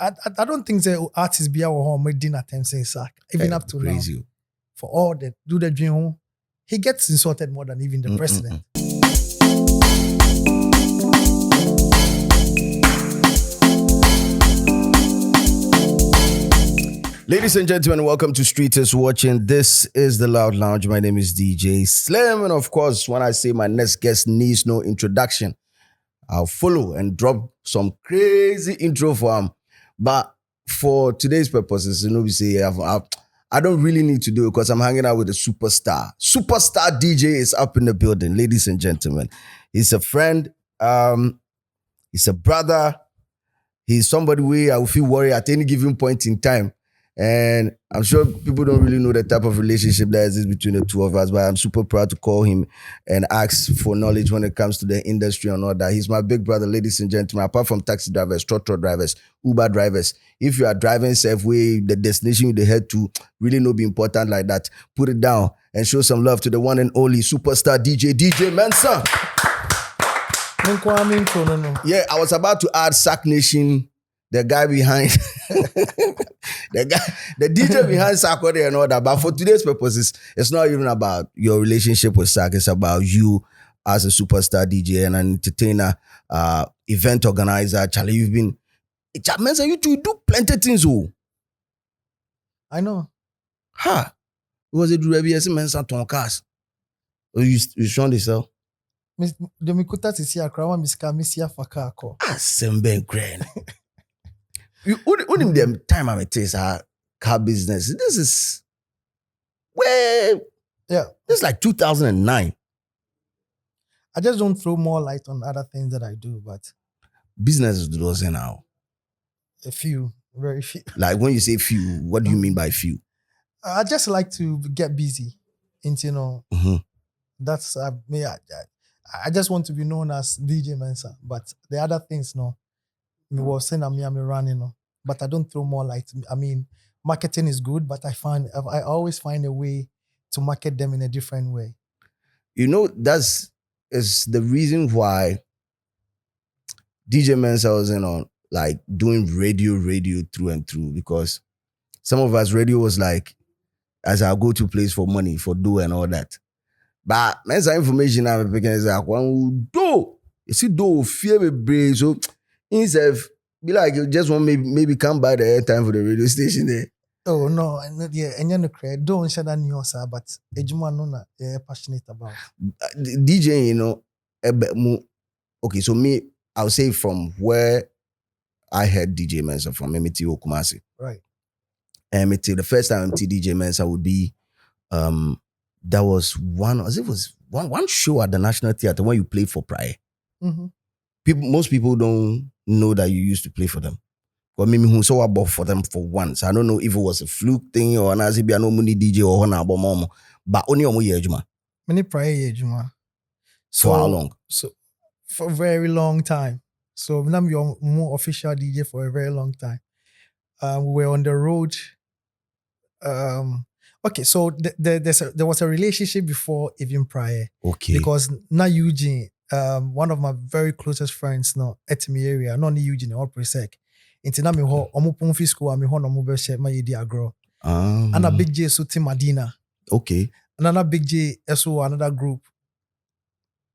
I don't think the artists be our home making attempts in sack even up to crazy. now. For all that do the dream, he gets insulted more than even the president. Ladies and gentlemen, welcome to Streeters Watching. This is The Loud Lounge. My name is DJ Slim. And of course, when I say my next guest needs no introduction, I'll follow and drop some crazy intro for him. But for today's purposes, you know, we say I don't really need to do it because I'm hanging out with a superstar. Superstar DJ is up in the building, ladies and gentlemen. He's a friend. He's a brother. He's somebody where I will feel worried at any given point in time. And I'm sure people don't really know the type of relationship that exists between the two of us, but I'm super proud to call him and ask for knowledge when it comes to the industry and all that. He's my big brother, ladies and gentlemen. Apart from taxi drivers, trotro drivers, Uber drivers, if you are driving Safeway, the destination you head to really no be important like that. Put it down and show some love to the one and only superstar DJ Mensah. Yeah, I was about to add Sack Nation. The guy behind, the DJ behind Sarkodie and all that. But for today's purposes, it's not even about your relationship with Sark. It's about you as a superstar DJ and an entertainer, event organizer. Charlie, you've been, Mensah, you do plenty of things. Oh, I know. Ha! Was it Ruby Mensah Tonkars? Or you shown yourself? The Mikuta to see a crowd, Miss Kamisia Fakako. Semben Crane. You only them time I taste our car business. This is where this is like 2009. I just don't throw more light on other things that I do, but business is doing now. A few, very few. Like when you say few, what do you mean by few? I just like to get busy, and that's me. I just want to be known as DJ Mensah, but the other things, no. Me was saying I'm running, but I don't throw more light. I mean, marketing is good, but I always find a way to market them in a different way. You know, is the reason why DJ Mensah was like doing radio through and through, because some of us radio was like as our go-to place for money, for do and all that. But Mensah information I'm picking is like one do. You see, do fear me brain so. Instead, be like you just want maybe come by the airtime for the radio station there. Oh no, yeah, and you create don't share that news, but ejuma no na passionate about DJ. You know, okay. So me, I'll say from where I heard DJ Mensah from, MT Okumasi, right? And the first time MT DJ Mensah would be, that was one show at the National Theatre when you played for Praia. Mm-hmm. Most people don't know that you used to play for them. But maybe who saw about for them for once. I don't know if it was a fluke thing or an Azibia no money DJ or an album, but only on year Juma. Many prior year Juma. For how long? So for a very long time. So I'm your more official DJ for a very long time. We were on the road. Okay, so there was a relationship before even prior. Okay. Because now Eugene. One of my very closest friends no at me area, not Eugene or Presec. Into na me ho omo ponfi school me ho no mo be share my yedi agro. And a big J so Tim Madina. Okay. Another big J so another group.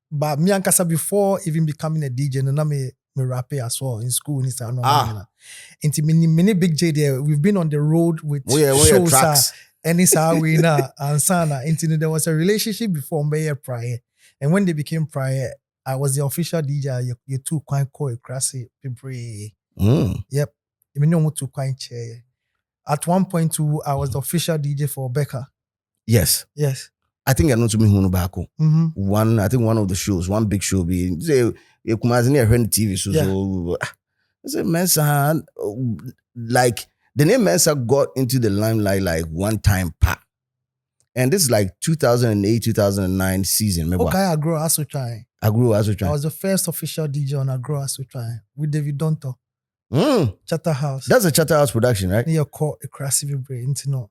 But me and Kasa before even becoming a DJ, na me rap as well in school in San Into many big J there. We've been on the road with shows and it's how we na and sana. Into there was a relationship before me prior. And when they became prior, I was the official DJ. You two quite cool, crassy, people. Yep. You know what to quite chair. At one point too, I was the official DJ for Becca. Yes. I think I know to me who back. One of the shows, one big show be say you come as near TV. So I said Mensah, like the name Mensah got into the limelight like one time pa. And this is like 2008, 2009 season. Remember? Okay, I grew as we try. I was the first official DJ on Agro as we try with David Donto. Chatterhouse. That's a Chatterhouse production, right? Near call a crassy brain to know.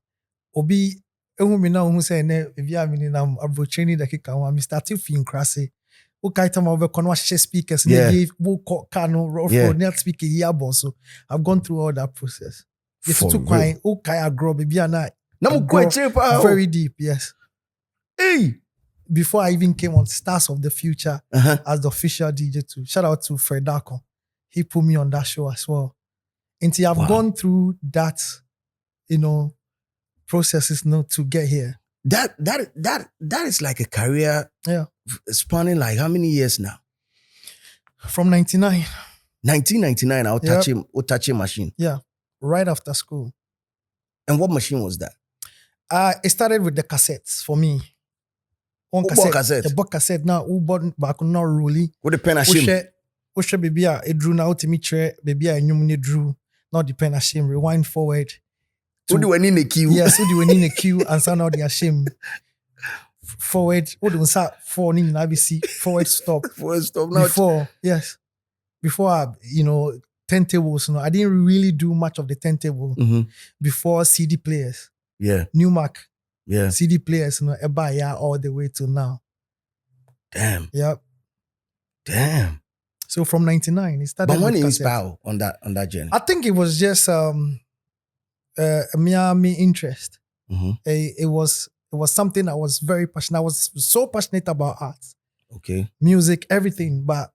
Obi, who say, if you have any abro training that can come, I started feeling crassy. Okay, time over conversation speakers. Yeah. They gave net speaker earbuds. So I've gone through all that process. If For you real. quiet, okay, I grow baby and I Namu grow quite cheap. very deep. Yes. Hey. Before I even came on Stars of the Future Uh-huh. as the official DJ too. Shout out to Fred Darko. He put me on that show as well. Until I've gone through that, processes now to get here. That is like a career spanning like how many years now? From 99. 1999, I'll touch a machine. Yeah. Right after school. And what machine was that? It started with the cassettes for me. One cassette. The book cassette now, back not really. With the pen and shim. Ushe baby it drew now to me tre baby I drew. Not the pen and shim. Rewind forward. Who do we need a queue? Yes, who do we need a queue and sound out the shim. Forward. What do we say? Forward in IBC. Forward stop. Forward stop. Now Before I, 10 tables. I didn't really do much of the 10 table before CD players. Yeah. New Mac. Yeah. CD players, all the way to now. Damn. Yep. Damn. So from 99, it started. But when you inspired on that journey? I think it was just me interest. It was something I was very passionate. I was so passionate about art. Okay. Music, everything, but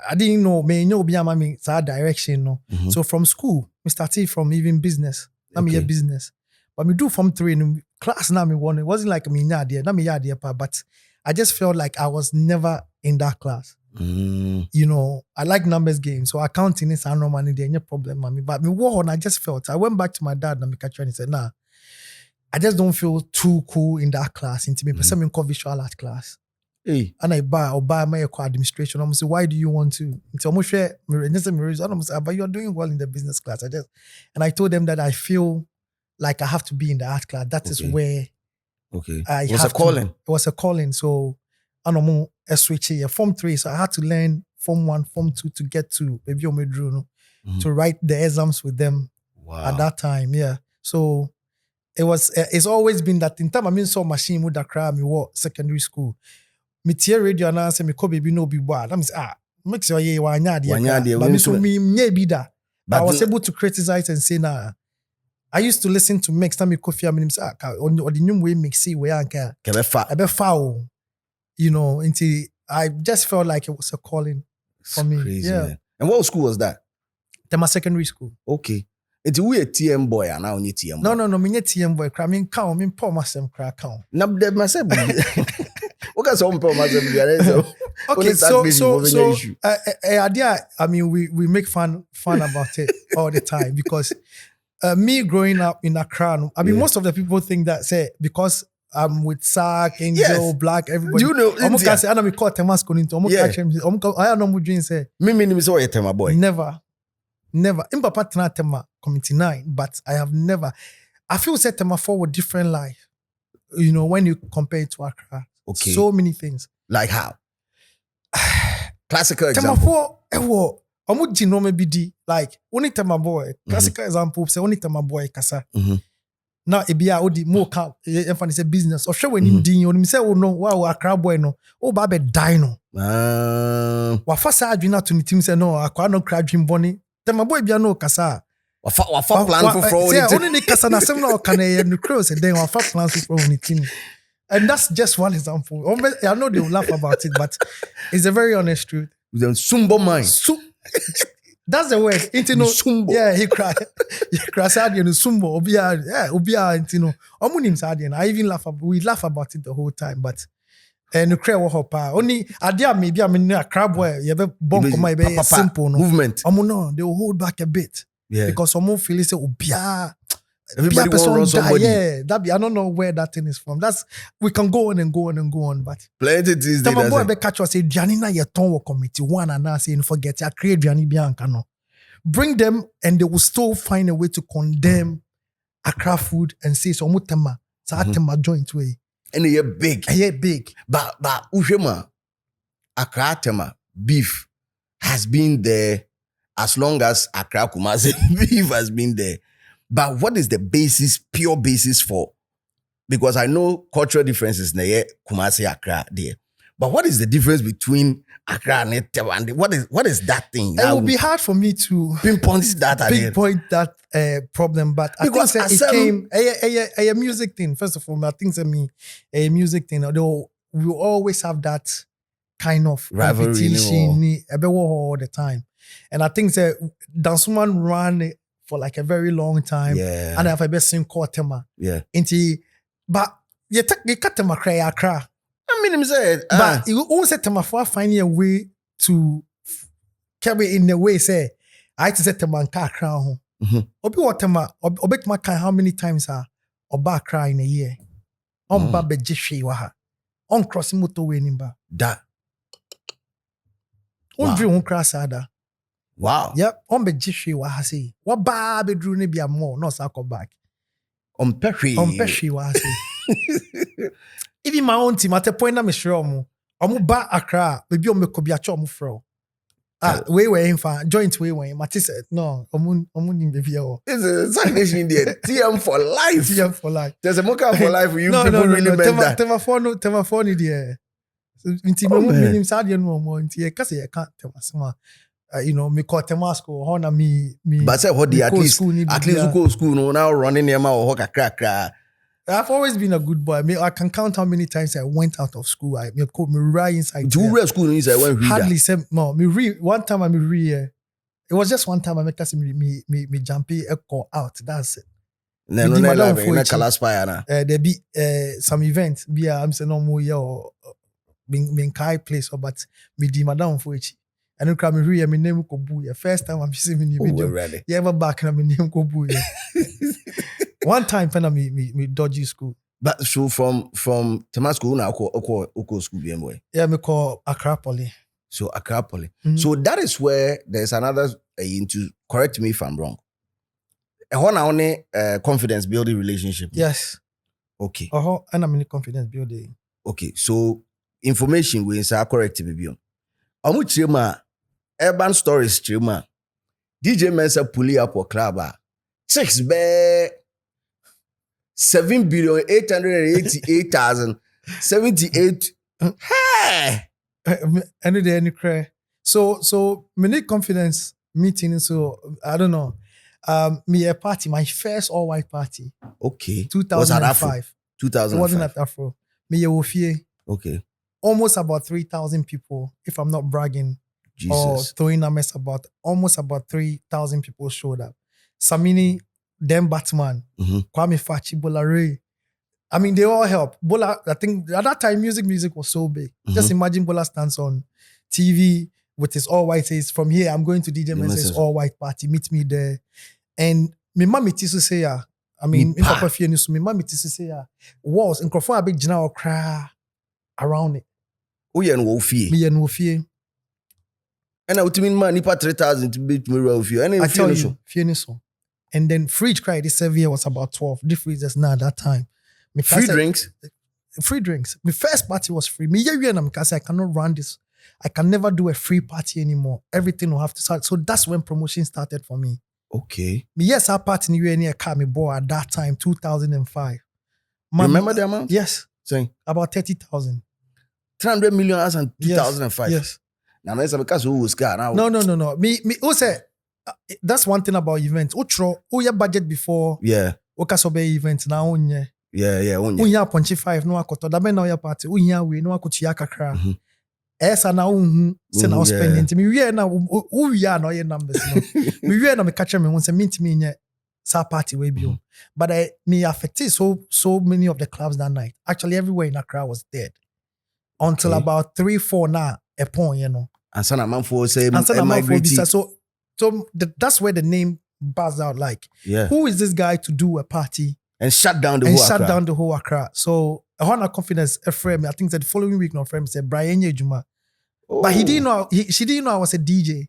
I didn't know that direction. No. So from school, we started from even business. I'm business. But me do from 3 in class now me one. It wasn't like me idea, but I just felt like I was never in that class. I like numbers games, so accounting is no money there, no problem, mommy. But me and I just felt I went back to my dad and me catch and he said, nah, I just don't feel too cool in that class. Into me, person me call visual art class. Hey. And I buy my administration. I'm say, why do you want to? So I'm share but you're doing well in the business class. And I told them that I feel like I have to be in the art class. That is where it was a calling. It was a calling. So I don't know a switch here. Form 3. So I had to learn Form 1, Form 2 to get to maybe to write the exams with them at that time. Yeah. So it's always been that in time I so machine with that crowd me what secondary school. Me tear radio and answer me ko baby no be bad. I'm say make sure you wanya but me so me maybe that. But I was able to criticize and say nah. I used to listen to mix time me coffee and say on the new way mixy way anka. Ebe foul. Until I just felt like it was a calling for me. Crazy, yeah. Man. And what school was that? Then my secondary school. Okay. It's we a TM boy and now you TM boy. No, me TM boy. I mean count, me pour myself count. Now myself. What can some pour myself? Okay, idea. I mean, we make fun about it all the time because me growing up in Accra, I mean, most of the people think that say because I'm with Sark, Angel, Black, everybody. You know, I'm gonna say, I know me call Temas Koninto. I don't know what say. Me so you Tema boy. Never. In Papa Tena Tema Committee 9, but I have never. I feel set Tema 4 with different life. When you compare it to Accra. Okay. So many things. Like how? Classical Tema example. 4, Omu Jino maybe like only Tema boy. Classical example say only Tema boy kasa. Now ebia odi mo ka enfani say business. Or show when him din you say oh no wow Accra boy no. Oh ba be die no. Wa fa sa adwina to ni team say no akwa no kra dream boni. Tema boy bia no kasa. Wa fa plan for fraud. Say only ni kasa na sem no kan e no cross then wa fa plan for fraud ni team. And that's just one example. I know they will laugh about it, but it's a very honest truth. With a sumbo mind. That's the word. Sumbo. Yeah, he cried. He cried sumbo. Obia, I even we laugh about it the whole time, but no cry only idea maybe I mean a crab boy, you have a simple movement. No, they will hold back a bit. Yeah. Because some feel say obia. Everybody want to run somebody. Yeah, I don't know where that thing is from. We can go on and go on and go on, but plenty things. Tama boy be catch us say Janina ye ton committee one and now say forget ya create Jani Bianca no. Bring them and they will still find a way to condemn Accra food and say so mutema sa tema joint way. And they are big. Big. But Ushema Accra tema beef has been there as long as Accra Kumasi beef has been there. But what is the pure basis for? Because I know cultural differences in Kumasi, Accra there. But what is the difference between Accra and Tema? What is that thing? It will be hard for me to pinpoint that problem, but because I think it came a music thing. First of all, I think a music thing. Although we will always have that kind of rivalry competition all the time, and I think that someone ran for like a very long time, and I've ever seen Tema. But you cut Tema cry. I mean, but you also Tema for finding a way to carry in a way say I to set Tema and car crown. Obi what Tema obet can how many times or back cry in a year. On babe jishi waha. On crossing motorway nimba. That. On dream on cross ada. Wow. Yep. On be jishi waha say. What babe drew ne be a more no sako back. On peshi waha say. Even my own team at the point I'm sure I'm ba Accra, maybe I'm could be a chum fro. Way in fan, joint way. Matisse said, no, I'm baby. It's a signation in there. TM for life. TM for life. There's a mocha for life for you people really meant that. Tema phone there. Inti mo minim sad you know more inti cause you can't tell us you know me call Temasco hona me but say what the at least go school no now running near my or crack. I've always been a good boy. I can count how many times I went out of school. I called me right inside. You read school inside when hardly said no. Me read one time. I me read. It was just one time. I make us me jumpy echo out. That's it. No, like color spire. There be some event. Be I'm saying no more or being kai place or but me di madam for it. And you come read my name ko buya. First time I'm seeing me video. Really? You ever back and my name ko buya. One time, when me dodgy school. But so from Temasco now, Oko school boy. Yeah, me call Accra Poly. So Accra Poly. So that is where there's another to correct me if I'm wrong. A one only confidence building relationship. Yes. Okay. And I'm in confidence building. Okay. So information we say correct me beyond. Amu chima urban stories chima. DJ Mensah pulley up or club. 6 be 7,888,078. Hey! Any day, any cry. So me need confidence meeting. So I don't know. Me a party, my first all-white party. Okay. 2005. 2005. It wasn't at Afro. Me a wofie. Okay. Almost about 3,000 people, if I'm not bragging. Jesus. Or throwing a mess about almost about 3,000 people showed up. Samini, then Batman, Kwame Fachi, Bola Ray. I mean, they all help. Bola, I think at that time, music was so big. Just imagine Bola stands on TV with his all-white says, from here, I'm going to DJ Mensah's all-white party. Meet me there. And my mom tisu say, I mean, in Papa Fia News, my mom tisu say, walls, and Crawford, a big general cry around it. Oh, yeah, no fear. Me and no fear. And I would mean, man, nipa 3,000 to beat me of you. And I tell you, fear so. And then fridge cry this year was about 12. The freezers now at that time. Free drinks? Free drinks. My first party was free. Me and I cannot run this. I can never do a free party anymore. Everything will have to start. So that's when promotion started for me. Okay. Yes, our party in UNA car me bought at that time, 2005. Remember the amount? Yes. Saying about 30,000. 300 million as in 2005. Yes. Now, because who was car now? No. Me who say that's one thing about events. Who your budget before? Yeah. Okasobe events now onye. Yeah. Unya punchy 5 no akoto. Da now your party. Unya we no akuchi akakra. Esa na se na spending. Me we na we are no your numbers no. Me we na me catch me once meet me nye sa party we bio. But me affected so many of the clubs that night. Actually everywhere in Accra was dead. Until about 3-4 now a point, you know. And son of man for say so that's where the name buzzed out like, who is this guy to do a party and shut down the whole Accra? So I had a confidence a friend. I think that the following week, no friend said Brian Yejuma. But he didn't know she didn't know I was a DJ.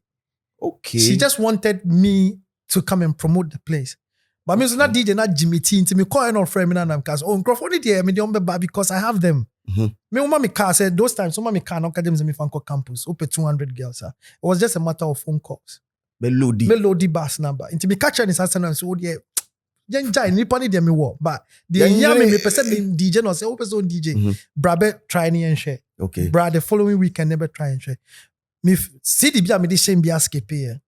Okay. She just wanted me to come and promote the place. But I mean, it's not DJ, not Jimmy T. To me, calling on friend and I'm because because I have them. Me umami car said those times, so mommy car no kadem me fanko campus, open 200 girls. It was just a matter of phone calls. Melody bass number. Into me catch any sasana so yeah. Jenjai nipa ni de me wo. But the yami me person DJ no say open so DJ. Brabe try ni and share. Okay. Bruh, the following week I never try and try. Me see the bia me the shame bia skip here.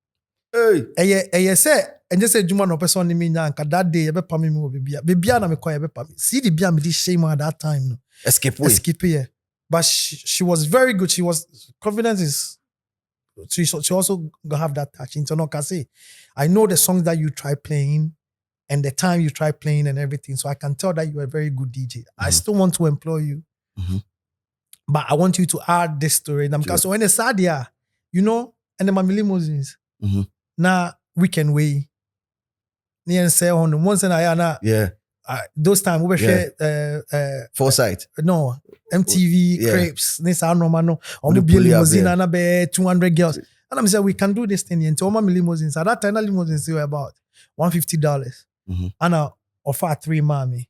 Hey. Say and just say Juma no person ni me nyanka that day ebe pa me mo bibia na me call ebe pa me. See the bia me the shame at that time no. Escape here. But she was very good. She was confidence is she also have that touch. Into no can say I know the songs that you try playing and the time you try playing and everything. So I can tell that you are a very good DJ. I still want to employ you. But I want you to add this story. Because so when it's sad, yeah, you know, and then my limousines. Now weekend way. Near say on the ones and yeah. Those times we were share Foresight. No, MTV crepes. This I know no. Or we be limousine and be 200 girls. And I'm saying we can do this thing. And all my limousines at that time, the limousines were about $150. And I offer 3 mommy.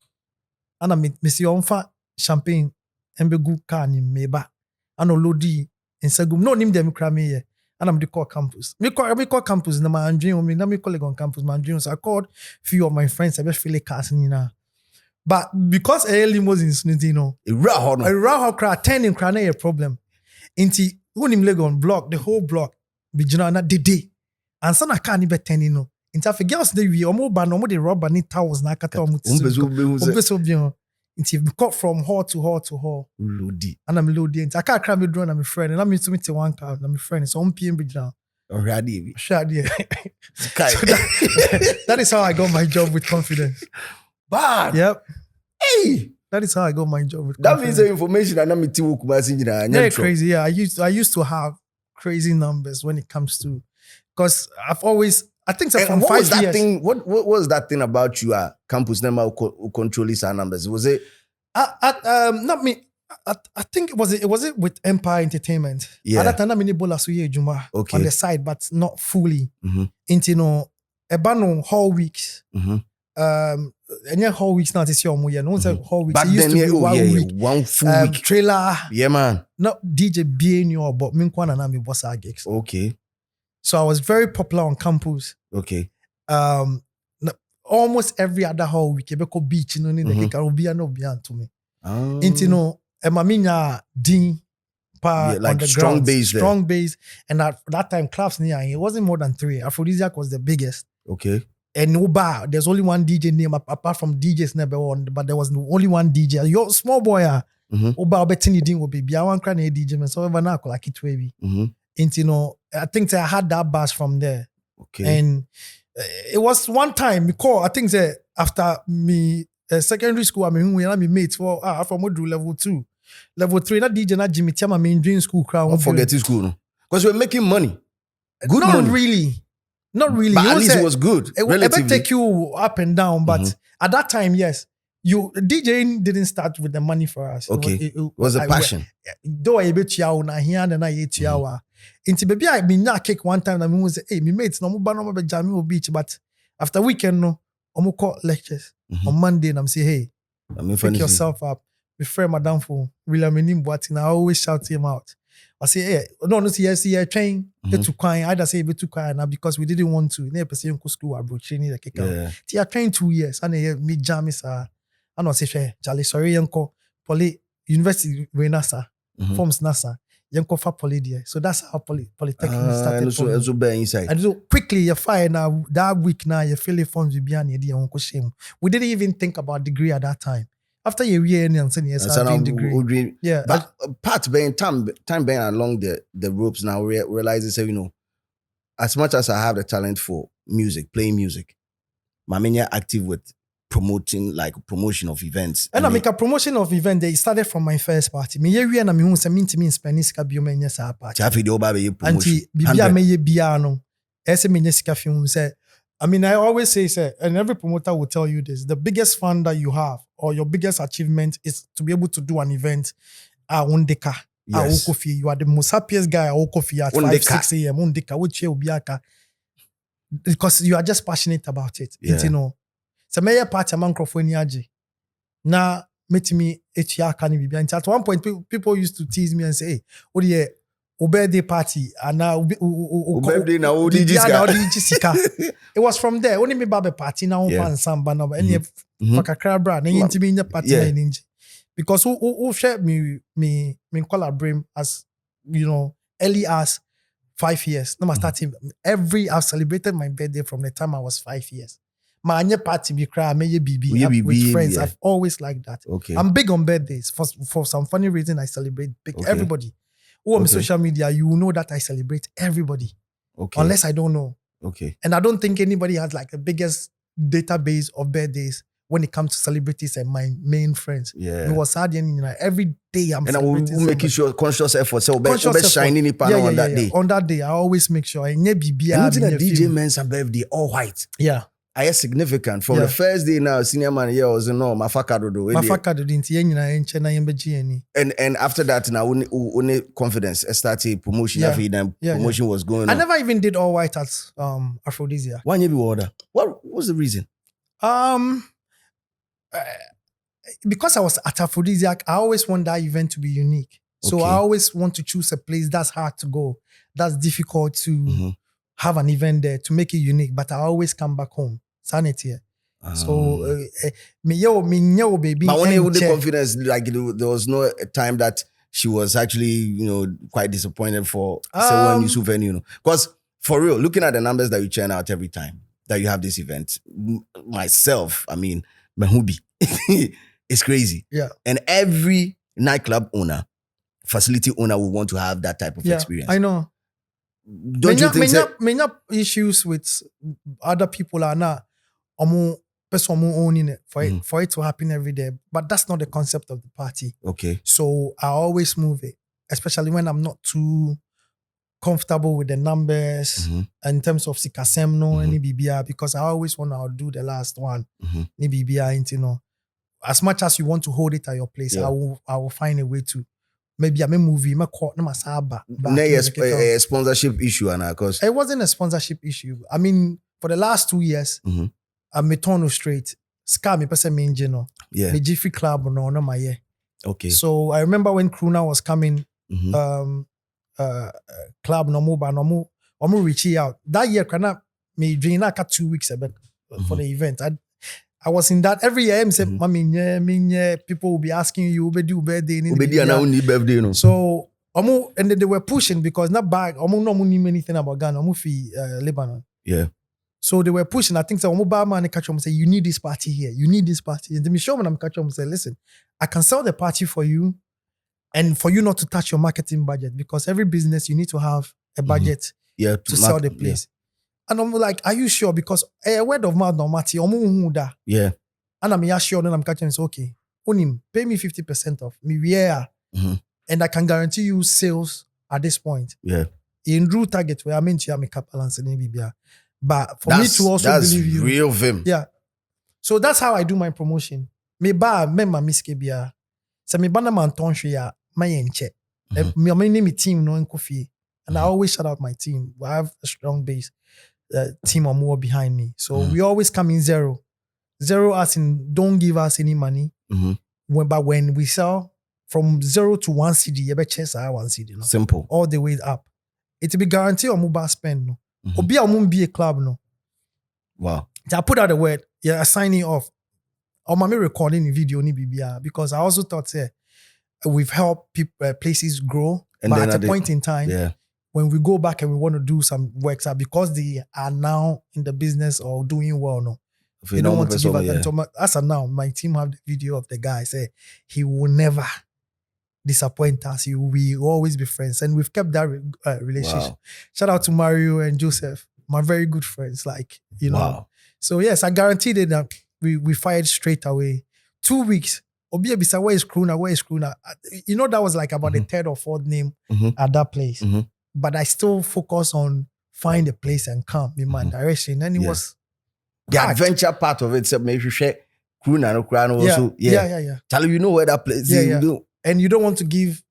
And I miss you offer champagne and be good car ni meba. And I lodi in Sagum. No name them cram here. And I'm the call campus. Me call campus. Na my dream. Me na me colleague on campus. My dream. So I called few of my friends. I just feel like casting na. But because limousines, you know, a raw crowd 10 in crane a problem. Inti unim legon block the whole block. Be na day. And some I can't even 10 you know. Inti for girls they we omo ba no mo the rubber ni towels na kata omo tsu. Inti we cut from hall to hall to hall. Lodi. And I'm loading. I can't cram me drone. I'm a friend. And I'm to meet one car. I'm a friend. So I'm PM bridge now. Already. Shady. That is how I got my job with confidence. Bad. Yep. Hey. That is how I got my job with that confidence. means the information and I'm very crazy. Yeah. I used to have crazy numbers when it comes to because I've always I think so from 5 years. What was that thing about you at campus number who control these numbers? Was it not me. I think it was with Empire Entertainment. Yeah. At that time, I'm bola suye juma on the side, but not fully. Into no ebano whole weeks. And yeah, whole weeks now this year. No one said whole weeks. Back it used then, to be 1 week, one full week trailer. Yeah, man. Not DJ being your, but me kwana na mi boss gigs. Okay. So I was very popular on campus. Okay. Almost every other whole week, Ebeko beach, you know, the can be no beyond to me. Into no, Emaminya Dean pa like on the strong ground, bass, strong bass, and at that time clubs near it wasn't more than 3. Aphrodisiac was the biggest. Okay. And no bar, there's only one DJ name apart from DJs never one, but there was only one DJ. Your small boy, Oba Betini Dean will be one cranny DJ, man. So ever now like it wavy. Into no, I think I had that bass from there. Okay. And it was one time because I think that after me secondary school, I mean, we had me mates for from what do level 2, level 3. Not DJ, not Jimmy Tiama, me in school crowd. Don't forget school, because we're making money. Good not money. Really, not really. But at least it was good. It would take you up and down, but at that time, yes. DJing didn't start with the money for us. Okay, it was a passion. Though I bet you na here and I 8 hour. Into baby, I mean, I cake one time. I mean, was hey, me mates no more be jamming beach, but after weekend no, I'm call lectures on Monday, and I'm say, hey, pick yourself up. My friend, Madam for William Enim Boatin, I always shout him out. I say, hey, no, see, train to crying. I just say be too quiet now because we didn't want to. Never say uncle school abroad training the kick out. I trained 2 years and me jam sir. I know say Charlie, sorry, uncle. Poly University NASA forms NASA. Yanko for poly there. So that's how polytechnic started. So inside. And so quickly you find now that week now you fill the forms with behind the uncle shame. We didn't even think about degree at that time. After a year and saying yes, I doing degree. Yeah. But part being time being along the ropes now realizes you know, as much as I have the talent for music, playing music, I'm active with promotion of events. And I make a promotion of event. They started from my first party. Me year na me hu se minti me Spanish ka bio me sa party. Chafi de oba be promotion. Anti bibia me ye bia no. Ese me sika film say. I mean, I always say, and every promoter will tell you this: the biggest fun that you have or your biggest achievement is to be able to do an event. Undeka. Yes. You are the most happiest guy. At 5, 6 a.m. Undeka. Which you biaka. Because you are just passionate about it. Yeah. You know. So my part of microphone yaji. Na met me at one point people used to tease me and say, hey, what do you birthday party and now birthday now it was from there. Only me babe party now and samba no any fuck a crab brand and party ninja. Because who shared me collaborate as early as 5 years. No, starting I've celebrated my birthday from the time I was 5 years. My party be cry, may BB with friends. Yeah. I've always liked that. Okay. I'm big on birthdays. For some funny reason, I celebrate big Okay. everybody. Who on social media, you will know that I celebrate everybody. Okay. Unless I don't know. Okay. And I don't think anybody has like the biggest database of birthdays when it comes to celebrities and my main friends. Yeah. It was sad, every day I'm and I will make sure conscious effort. So best shining on that day. On that day, I always make sure. And DJ Mensah birthday all white. Yeah. I am significant from the first day now. Senior man here was no mafaka do. And after that now, only confidence started promotion. Promotion was going on. I never even did all white at Aphrodisia. Why you be order? What was the reason? Because I was at Aphrodisiac, I always want that event to be unique. So I always want to choose a place that's hard to go, that's difficult to have an event there to make it unique. But I always come back home. Sanity. So me baby. But when with the confidence, like there was no time that she was actually, quite disappointed for when Yusuf venue. Because for real, looking at the numbers that you churn out every time that you have this event, myself, I mean, Mahubi, it's crazy. Yeah. And every nightclub owner, facility owner will want to have that type of experience. I know. Don't you think many issues with other people are not person owning it for it to happen every day. But that's not the concept of the party. Okay. So I always move it, especially when I'm not too comfortable with the numbers in terms of Sikasemno and BBR, because I always want to do the last one. BBR, as much as you want to hold it at your place, I will find a way to. Maybe I'm a movie, I'm a court, I'm a saba. A sponsorship issue, Anna, because it wasn't a sponsorship issue. I mean, for the last 2 years, I'm a turn straight. Scam me person me ingeno. Yeah. The Jiffy Club no my year. Okay. So I remember when Kruna was coming, club no more reaching out. That year, kana me dream 2 weeks about for the event. I was in that every year. I said, people will be asking you, "Ube do birthday?" birthday, So, and then they were pushing because not bag. No knew anything about Ghana. Lebanon. Yeah. So they were pushing. I think so. Man catch them say, "You need this party here. You need this party." And then me show when I'm catch them say, "Listen, I can sell the party for you, and for you not to touch your marketing budget, because every business you need to have a budget to sell the place." And I'm like, "Are you sure?" Because a word of mouth no matter. Yeah. And I'm sure. Then I'm catching. It's okay. Unim, pay me 50% off. And I can guarantee you sales at this point. Yeah. In Drew target where I mean to have a balance in BBR. But for me to also believe you. That's real vim. Yeah. So that's how I do my promotion. Me ba memma miss KBR. So me bana man tonshia my enche. Me name team no kofi. And I always shout out my team. I have a strong base. Team or more behind me. So we always come in zero. Zero as in don't give us any money. But when we sell from 0 to 1 CD, you bet chess 1 CD. No? Simple. All the way up. It will be guaranteed on mobile spend. No? Obi be a club. No? Wow. I put out the word, signing off. Or my recording the video ni BBR, because I also thought we've helped people, places grow. And but at a point in time, when we go back and we want to do some work, because they are now in the business or doing well, no, they don't want to give us. As of now, my team have the video of the guy say he will never disappoint us. He will always be friends, and we've kept that relationship. Wow. Shout out to Mario and Joseph, my very good friends. Like know. Wow. So yes, I guaranteed it that we fired straight away. 2 weeks. Obia Bisa, where is Kruna? Where is Kruna? That was like about the third or fourth name at that place. But I still focus on find a place and come in my direction. And it was the adventure part of it. So maybe you share Kruna no Krana also. Yeah. Tell you know where that place is. Yeah. And you don't want to give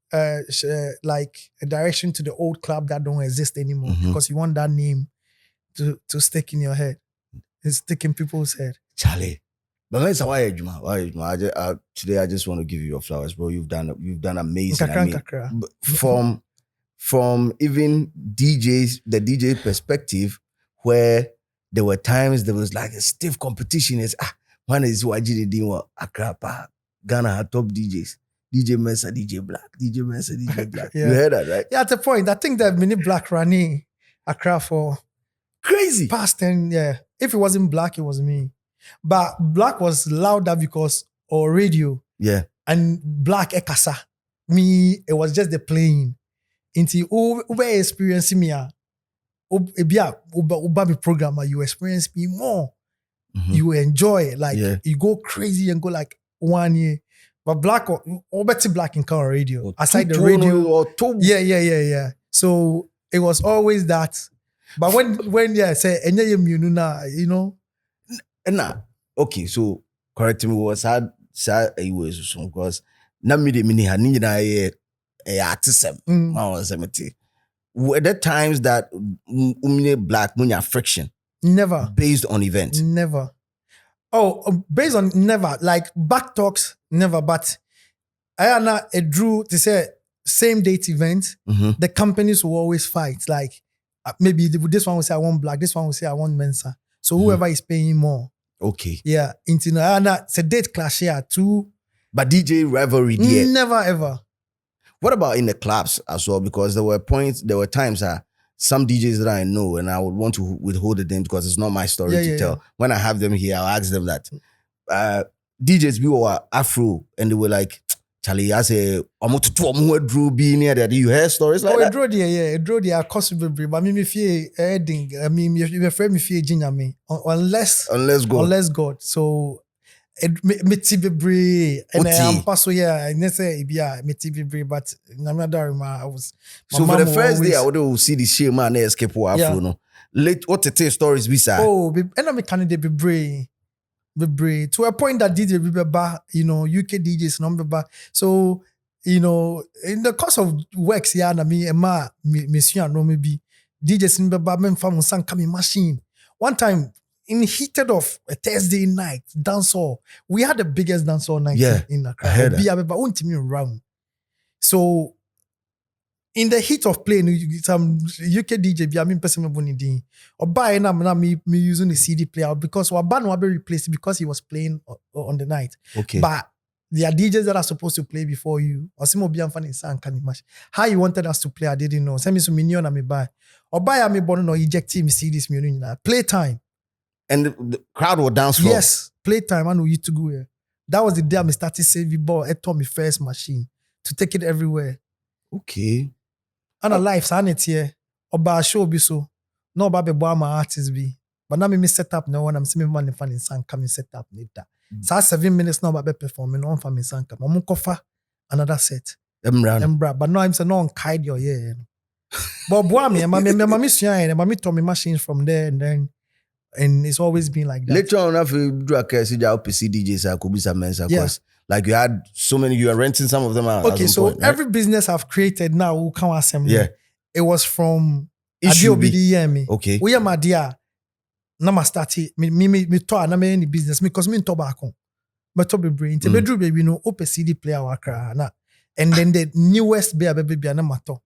like a direction to the old club that don't exist anymore, because you want that name to stick in your head. It's sticking people's head. Charlie. But Mensah, why Juma? Today I just want to give you your flowers, bro. You've done amazing. I mean, from even DJs, the DJ perspective, where there were times there was like a stiff competition. It's one is Wajidi Diwa Akrapa. Ghana had top DJs. DJ Mensah, DJ Black, DJ Mensah, DJ Black. Yeah. You heard that, right? Yeah, at the point, I think that many Black running Accra for Crazy. past 10, yeah. If it wasn't Black, it was me. But Black was louder because or radio. Yeah. And Black ekasa. Me, it was just the playing. Into over experiencing me. Uba programmer, you experience me more. Mhm. You enjoy it. Like Yeah. you go crazy and go like 1 year. But Black or better Black in car radio. Or Aside the two radio. or two. Yeah. So it was always that. But when say you know. And now, okay, so correct me, was sad it was so because na me de mini hani na artism. Were there times that Black munya friction Never. based on events? Never. Oh, based on never. Like back talks, never. But I drew to say same date event. Mhm. The companies will always fight. Like maybe this one will say I want Black, this one will say I want Mensah. So whoever is paying more. Okay. Yeah. Into it's a date clash here too. But DJ rivalry there. Never ever. What about in the clubs as well? Because there were times that some DJs that I know and I would want to withhold the name because it's not my story to tell. Yeah. When I have them here, I'll ask them that. DJs we were Afro and they were like, Charlie, I say, I'm going to drew be near that. You hear stories like that? It drew the cost of but me fear heading. I mean, you afraid me fear ginger me unless God. So me TV and I'm paso and say me TV but I was. So for the first day, I would see the shame man escape Afro no. Late what the stories we say. Oh, and I'm candidate be brave. To a point that DJ Bibeba, UK DJs number. So, in the course of works, monsieur no maybe DJs in Bibeba men from San coming machine. One time in heated of a Thursday night dancehall, we had the biggest dancehall night in Accra. I heard that. Around. So in the heat of playing, some UK DJ be person me or buy na me using the CD player because our band will be replaced because he was playing on the night. Okay. But there are DJs that are supposed to play before you. Or some be funny sound can imagine. How you wanted us to play, I didn't know. Send me some million and me buy. Or buy me born no eject me CDs me playtime. And the crowd will dance for. Yes, playtime and we used to go here. That was the day I started saving ball. I taught me first machine to take it everywhere. Okay. And a life sanity here. Oba show be so. No oba be boy my artist be. But now me set up now when I'm seeing money fan in San coming set up later. So 7 minutes now oba be performing on for me San come. I'm cover another set. Embra. But now I'm saying no on kite your yeah. But boy me mommy shine mommy told me machines from there and it's always been like that. Later on, after you do a case, you have PC DJs, I could be some Mensah because like you had so many, you are renting some of them out. Okay, so point, right? Every business I've created now will come assembly. Yeah. It was from Issue. Okay. We are my dear. Na ma start me to na me any business because me tobacco. But to be brain. To be drew baby no open CD player wakra na. And then the newest baby na mato.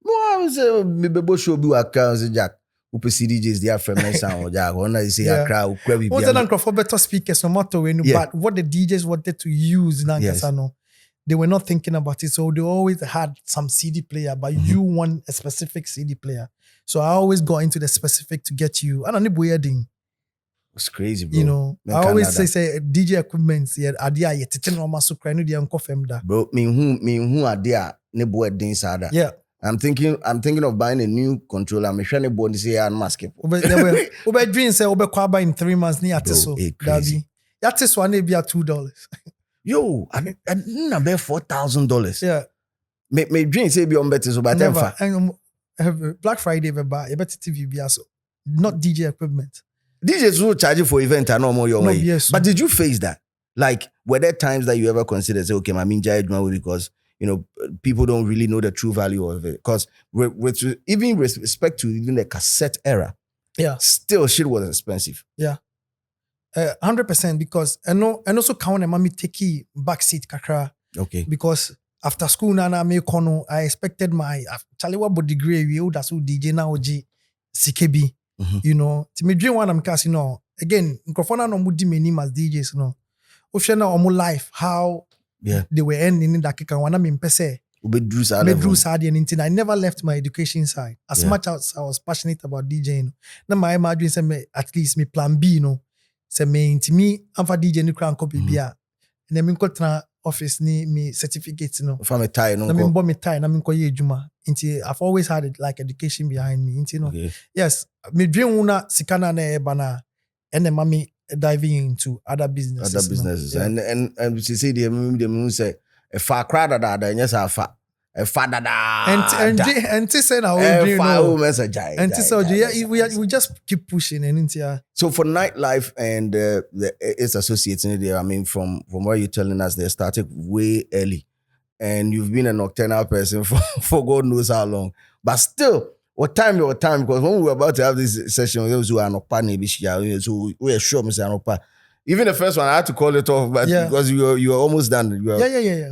Mo say me bebo show bi wakra say Jack. Open CDJs they are from Mensah or Jack. When I say akra ukwe bi. What's the for better speakers no matter when but what the DJs wanted to use na no. They were not thinking about it. So they always had some CD player, but you want a specific CD player. So I always go into the specific to get you. I don't know wedding. It's crazy, bro. I always say DJ equipment. Idea yet. Bro, me who idea ne wedding sada. Yeah. I'm thinking of buying a new controller. I'm trying to buy this here and mask it. Ube dream say ube kwaba in 3 months ni atiso. Crazy. Yatiso ane be $2. Yo, I didn't bet $4,000. Yeah. Me dream say be on better so by never. Black Friday be buy better TV be also. Not DJ equipment. DJs will charge you for event and no more your way. Yes. But did you face that? Like, were there times that you ever considered say, okay, my minja because people don't really know the true value of it? Because with even respect to even the cassette era, still shit was expensive. Yeah. 100% because and also count and mommy take backseat kakra. Okay. Because after school nana me kono I expected my Charlie what degree we would as DJ now G CKB. To me dream one I'm casting again microphone no mudi many as DJs Ocean omo life, how Yeah. they were ending in that kick and one pese. Ubedru sa Me level. drew sad and I never left my education side. As Yeah. much as I was passionate about DJing. Now my imagine say me at least me plan B, you know. Say me into me, I'm for DJ ni crown copy bia. And then me go to office ni me certificates, you know. From a tie, no. Na me bought me tie, na me ko ye juma. Into I've always had it, like education behind me. Into you know. Okay. Yes, me dream una sikana na ebana, and then mommy diving into other businesses. Other businesses. You know? Yeah. And she say the moon say a far crowd that and yes, a fat. A father And to say now, and to say we just keep pushing and into So for Nightlife and its associates in there, I mean, from what you're telling us, they started way early, and you've been a nocturnal person for God knows how long. But still, what time? Because when we were about to have this session, those who are not so we are sure, Mr. Anopa. Even the first one, I had to call it off, but because you were almost done. Yeah.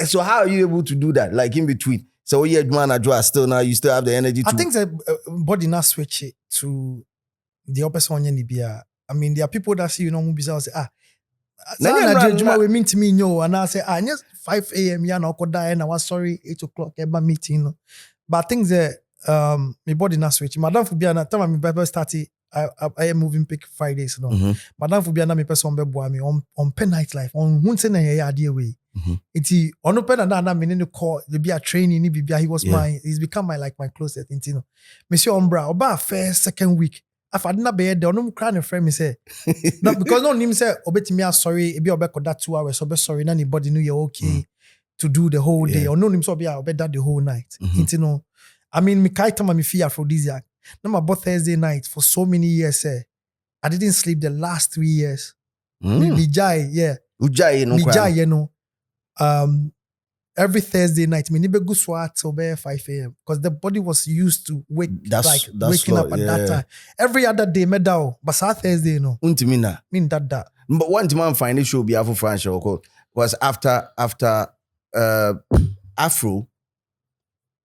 So how are you able to do that? Like in between. So man, still now you still have the energy. I think the body not switch it to the opposite one. I mean, there are people that see say we mean to me and I say yes 5 a.m. yeah no die and I was sorry 8 o'clock meeting. But I think that my body not switch. Madam for be an time my Bible started. I am moving pick Fridays, you know. Mm-hmm. Madam for be an me person be boa me on pen Nightlife on who na here idea way. It's on open and that me no call the be a training be he's become my closest thing, you know. Monsieur Ombra about first second week. If I didn't be there, no cry and friend me say. No, because no him say obetimi sorry, e be obeko that 2 hours, so be sorry, anybody know you're okay to do the whole day. Or no him so be that the whole night. You know. I mean, me kaita me feel aphrodisiac. Now my both Thursday night for so many years, I didn't sleep the last 3 years. Me jai, yeah. Ujai, no. Me jai, you know. Every Thursday night, me nibe go swat till 5 a.m. because the body was used to waking up at that time. Every other day, me down, but Thursday, you know. Untimina. Mean that. But one time find it show be Afro French was after Afro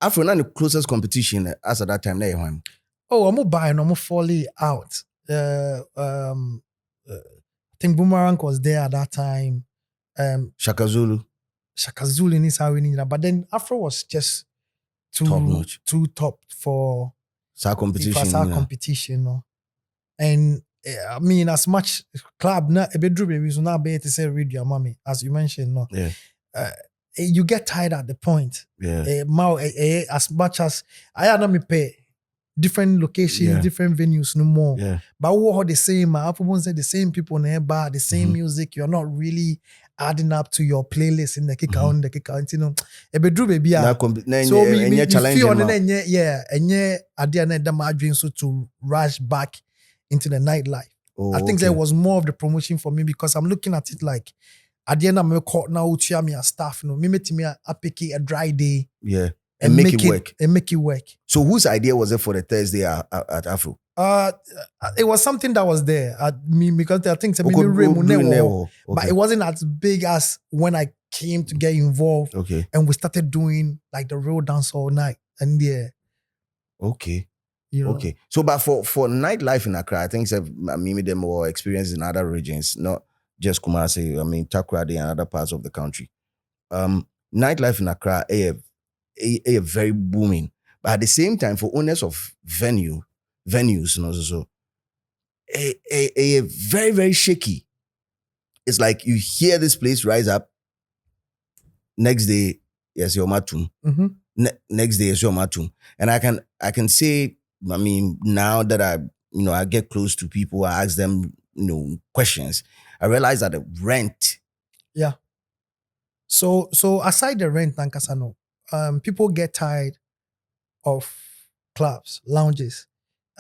not the closest competition as at that time. I'm buying, I'm falling out. I think Boomerang was there at that time. Shaka Zulu in his but then Afro was just too top for competition. No? And I mean, as much club na bedroom we so now be to say read your mommy, as you mentioned, no. Yeah. You get tired at the point. Yeah. As much as I had me pay different locations, different venues, no more. Yeah. But we all the same. Everyone say the same people nearby, the same music. You're not really adding up to your playlist in the kick on the kick out. You know, a bedroom baby. So me feel on and idea so to rush back into the nightlife. I think that was more of the promotion for me because I'm looking at it like at the end of my court now, me as staff, you know, me meet me a pick a dry day. Yeah. And make it work. And make it work. So whose idea was it for the Thursday at Afro? It was something that was there at me because I think but it wasn't as big as when I came to get involved. Okay. And we started doing like the real dance all night. And okay. You know? Okay. So but for nightlife in Accra, I think maybe them more experience in other regions, not just Kumasi, I mean Takoradi and other parts of the country. Nightlife in Accra a very booming. But at the same time, for owners of venues, you know, so a very, very shaky. It's like you hear this place rise up. Next day, yes, your matum. Next day is your matum. And I can say, I mean, now that I get close to people, I ask them, questions. I realize that the rent. Yeah. So aside the rent, Nankasano, people get tired of clubs, lounges.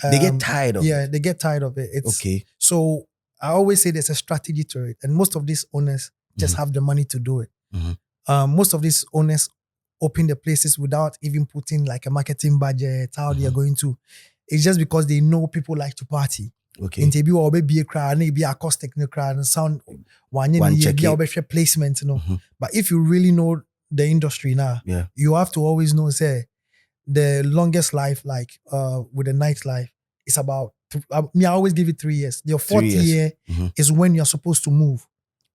They get tired of it. Yeah, they get tired of it. It's, okay. So I always say there's a strategy to it. And most of these owners just have the money to do it. Most of these owners open the places without even putting like a marketing budget, how they are going to. It's just because they know people like to party. Okay. And maybe or be a crowd, maybe acoustic crowd and sound one placement, you know. But if you really know the industry now, you have to always know, say, the longest life, like with the nightlife, is about. I always give it 3 years. Your fourth year is when you're supposed to move.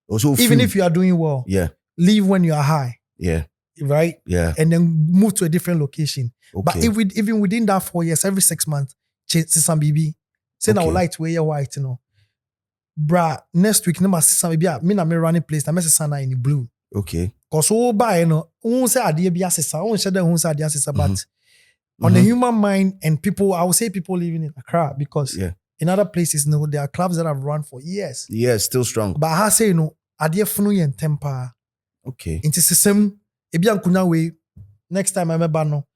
Also, even if you are doing well, yeah, leave when you are high, yeah, right? yeah. And then move to a different location. But Okay. even within that 4 years, every 6 months, change some BB. Say now Okay. light wear white, Bruh, next week, no some baby. Me na me running place. Na me sana in the blue. Okay. Cause who buy who say idea be asesa, who say that who say idea asesa, but on Mhm. the human mind and people, I would say people living in Accra because Yeah. in other places, there are clubs that have run for years. Yeah, still strong. But I say idea funu yen temper. Okay. Into system, ebi ankunya way. Next time I remember no.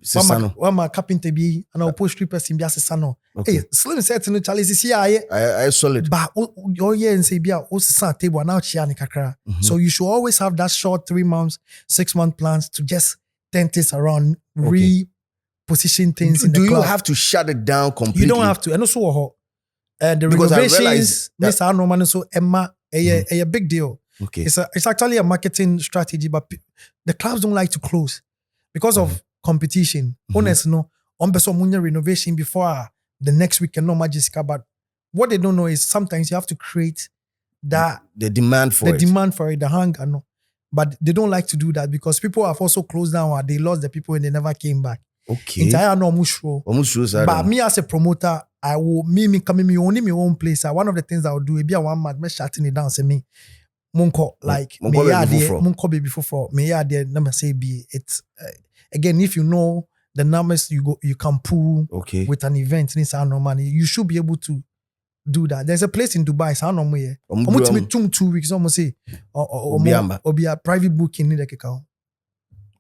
Sisano. One carpenter be and I'll push 3 person be asesa no. Okay. Hey, Slim said to no Charlie see I solid. but oh yeah and say be a table and now chia ni kakra. So you should always have that short 3 months, 6 month plans to just turn things around, reposition things in the Do you club. have to shut it down completely? You don't have to. And also the Because I renovations, realized that- Mr. Norman, so Emma, a big deal. Okay. It's actually a marketing strategy, but the clubs don't like to close because of competition. Honest, no, on beso munya renovation before the next weekend, no magic. But what they don't know is sometimes you have to create that the demand for the it. demand for it, the hunger, no. But they don't like to do that because people have also closed down or they lost the people and they never came back. Okay. Entire no mushro. But me as a promoter, I will coming me only my own place. One of the things I will do, be a 1 month, me shutting it down, say me. Munko like me munko baby for me there number say be it's again if you know the numbers you can pull with an event in South Normandy, you should be able to do that. There's a place in Dubai, South Normandy. Almost 2 weeks, almost say or be a private booking in the account.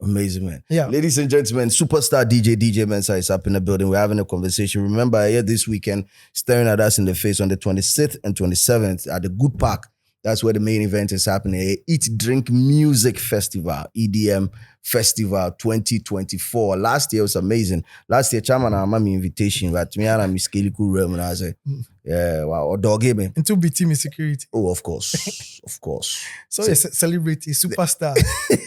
Amazing, man. Yeah. Ladies and gentlemen, superstar DJ Mensah is up in the building. We're having a conversation. Remember, here this weekend, staring at us in the face on the 26th and 27th at the Good Park. That's where the main event is happening. Eat, Drink, Music Festival, EDM Festival 2024. Last year was amazing. Last year, Chairman and Mami invitation, but me and Miss Kelly Kurem and I said, yeah, wow, or dog game. Into BT me security. Oh, of course. Of course. So a celebrity, superstar.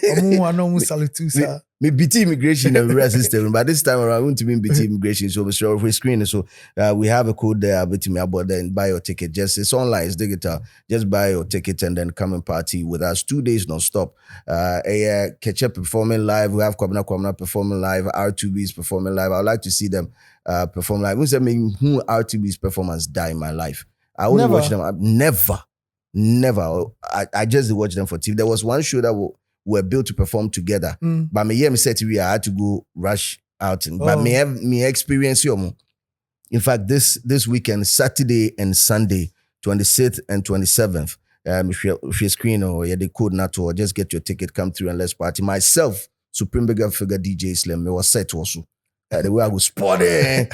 Omu salute sir. Me BT immigration and real system, but this time around, I want to be in BT immigration. So we're screening. So we have a code there, but me about then buy your ticket. Just it's online, it's digital. Just buy your ticket and then come and party with us 2 days non-stop. Catch up performing live. We have Kwabena performing live. R2B is performing live. I would like to see them perform live. Who R2B's performance die in my life? I only watch them. Never. I just watch them for TV. There was one show that were built to perform together. But me said to me, I had to go rush out. But me experience you. In fact, this weekend, Saturday and Sunday, 26th and 27th, if you're screen or the code not or just get your ticket, come through and let's party. Myself, Supreme Bigger Figure DJ Slim, me was set also. The way I go sporty.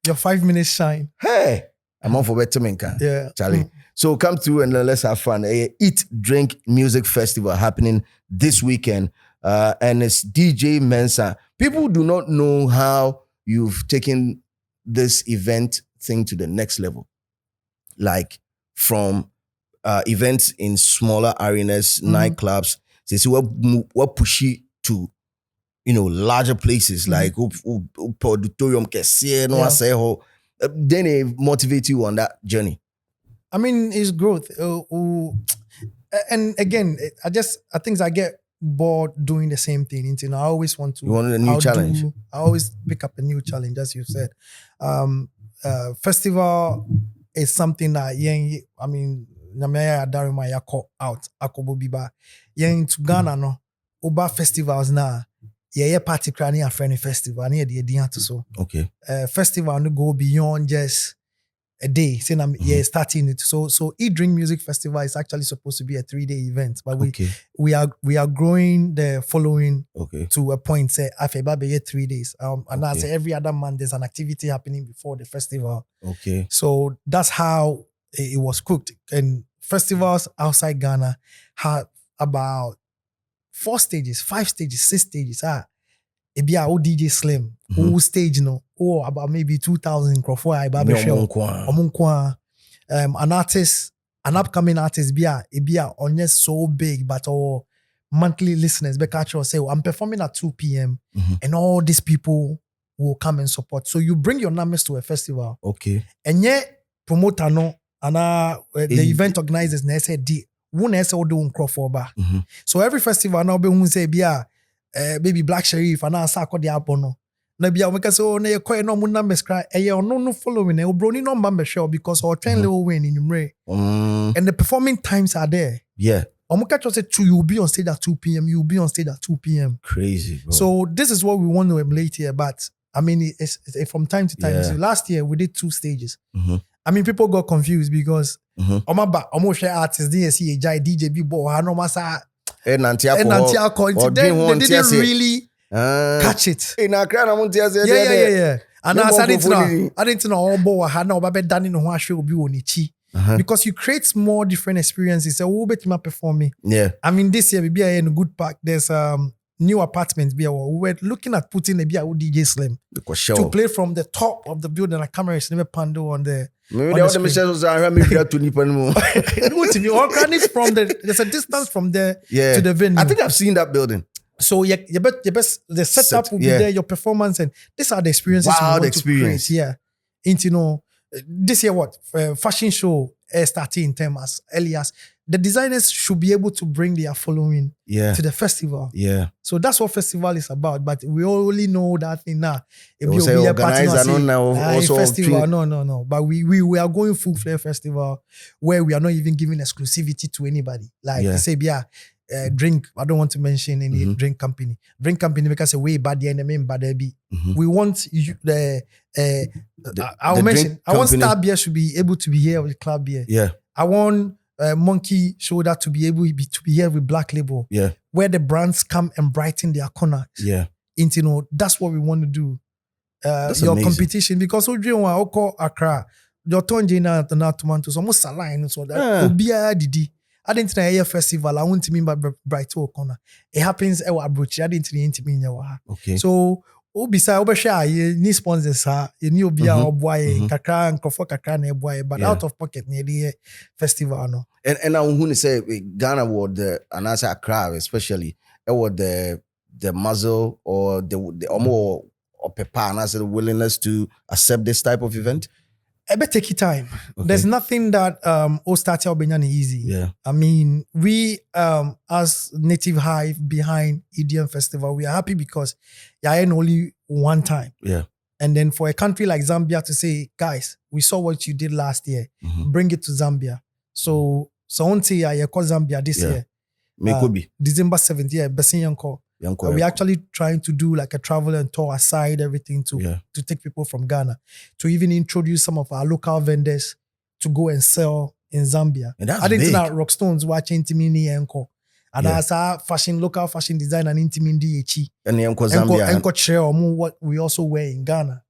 Your 5 minutes shine. Hey, I'm on for better man, yeah, Charlie. So come through and let's have fun. Eat, Drink, Music Festival happening this weekend. And it's DJ Mensah. People do not know how you've taken this event thing to the next level. Like from events in smaller arenas, nightclubs. They see what push you to, larger places like auditorium. Then they motivate you on that journey. I mean, it's growth. And again, I think I get bored doing the same thing. I always want to. You want a new challenge? I always pick up a new challenge, as you said. Festival is something that, I mean, Namaya Darima Yako out, Akobobiba. To Ghana, no, Uba festivals now. Yeah, party crani a friendly festival. I need the idea to so. Okay. Festival no go beyond just a day. Saying starting it. So Eat Drink Music Festival is actually supposed to be a 3-day event, but we are growing the following to a point. Say after 3 days. And I say every other month there's an activity happening before the festival. Okay. So that's how it was cooked. And festivals outside Ghana have about 4 stages, 5 stages, 6 stages. It be our DJ Slim, who stage about maybe 2,000 crowd for an artist, an upcoming artist be on just so big, but our monthly listeners be catch or say, I'm performing at 2 p.m. And all these people will come and support. So you bring your numbers to a festival. Okay. And yet promoter no, and the event organizers they say One ese o do for ba. Mhm. So every festival now be say bia baby Black Sheriff and asa akọ de abono. Na bia we can say oh na ye koy no mu numbers cry no following e broni no mba show because our train level win in numre. And the performing times are there. Yeah. Omukacho say you'll be on stage at 2 p.m. You'll be on stage at 2 p.m. Crazy, bro. So this is what we want to emulate here. But I mean, it's from time to time. Yeah. So last year we did 2 stages. Mm-hmm. I mean, people got confused because almost share artists didn't see a DJ B-boy. I know masa. And They didn't really catch it. Yeah. And I didn't know all boy had no baby done in one show be on chi. Because you create more different experiences. So who bet you performing? Yeah. I mean, this year we be in a good park. There's new apartments. We were looking at putting a DJ Slim to play from the top of the building. A camera is never pando on the. Maybe the messages are to Nippon. There's a distance from there to the venue. I think I've seen that building. So your best the setup will be there, your performance, and these are the experiences. Wow, the experience. Yeah. Into this year fashion show starting in Temas, Elias. The designers should be able to bring their following to the festival. Yeah. So that's what festival is about. But we only know that thing now. If you say organize festival, no. But we are going full-fledged festival where we are not even giving exclusivity to anybody. Like say, drink. I don't want to mention any drink company. Drink company because a way bad the enemy bad be. We want I want Star Beer should be able to be here with Club Beer. Yeah. I want Monkey Shoulder to be able to be here with Black Label. Yeah. Where the brands come and brighten their corners. Yeah. Into that's what we want to do. Your amazing competition because Oko Accra, your tongue na tomatoes almost align so that Obia Didi. I didn't know a festival. I want to mean by Brighton corner. It happens at Abroach. I didn't mean okay. So Obisa Obasha, you need sponsors, you need Obia or boy, Kakra and Kofa Kakra and boy, but out of pocket near the festival. No. And I want to say Ghana was the Anasa Accra, especially the muzzle or the more or Pepa and as the willingness to accept this type of event. I bet take your time. Okay. There's nothing that started Benyani easy. Yeah. I mean, we as Native Hive behind EDM Festival, we are happy because you're in only one time. Yeah. And then for a country like Zambia to say, guys, we saw what you did last year. Bring it to Zambia. So until I call Zambia this year. December 7th, Bessin Yanko. We're actually trying to do like a travel and tour aside everything to take people from Ghana to even introduce some of our local vendors to go and sell in Zambia. And that's I didn't big. know Rockstones watching Timini Enko. And as our local fashion design and Intimindi Echi. And Zambia. Enko share what we also wear in Ghana.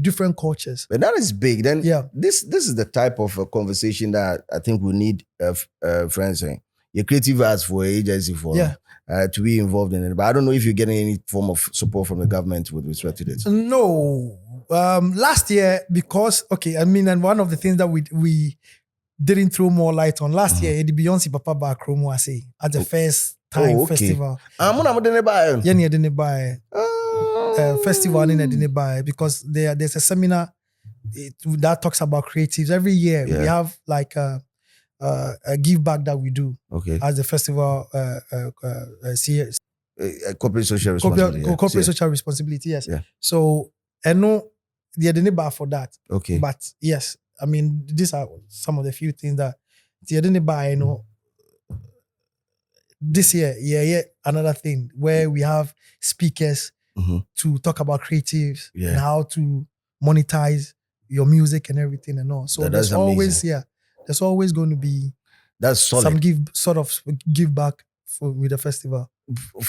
Different cultures. But that is big. Then this is the type of conversation that I think we need friends saying. Your creative arts for agency for to be involved in it. But I don't know if you're getting any form of support from the government with respect to this. No. Last year, because, and one of the things that we didn't throw more light on last year, the Beyonce Papa Bakromo, I say, at the first time festival. Didn't buy festival in didn't buy because there's a seminar that talks about creatives. Every year we have like a give back that we do as a festival corporate social responsibility. Corporate social responsibility, yes. Yeah. So I know they didn't buy for that. Okay. But yes, I mean these are some of the few things that they didn't buy, this year, another thing where we have speakers to talk about creatives and how to monetize your music and everything and all. So there's always there's always going to be some give back with the festival.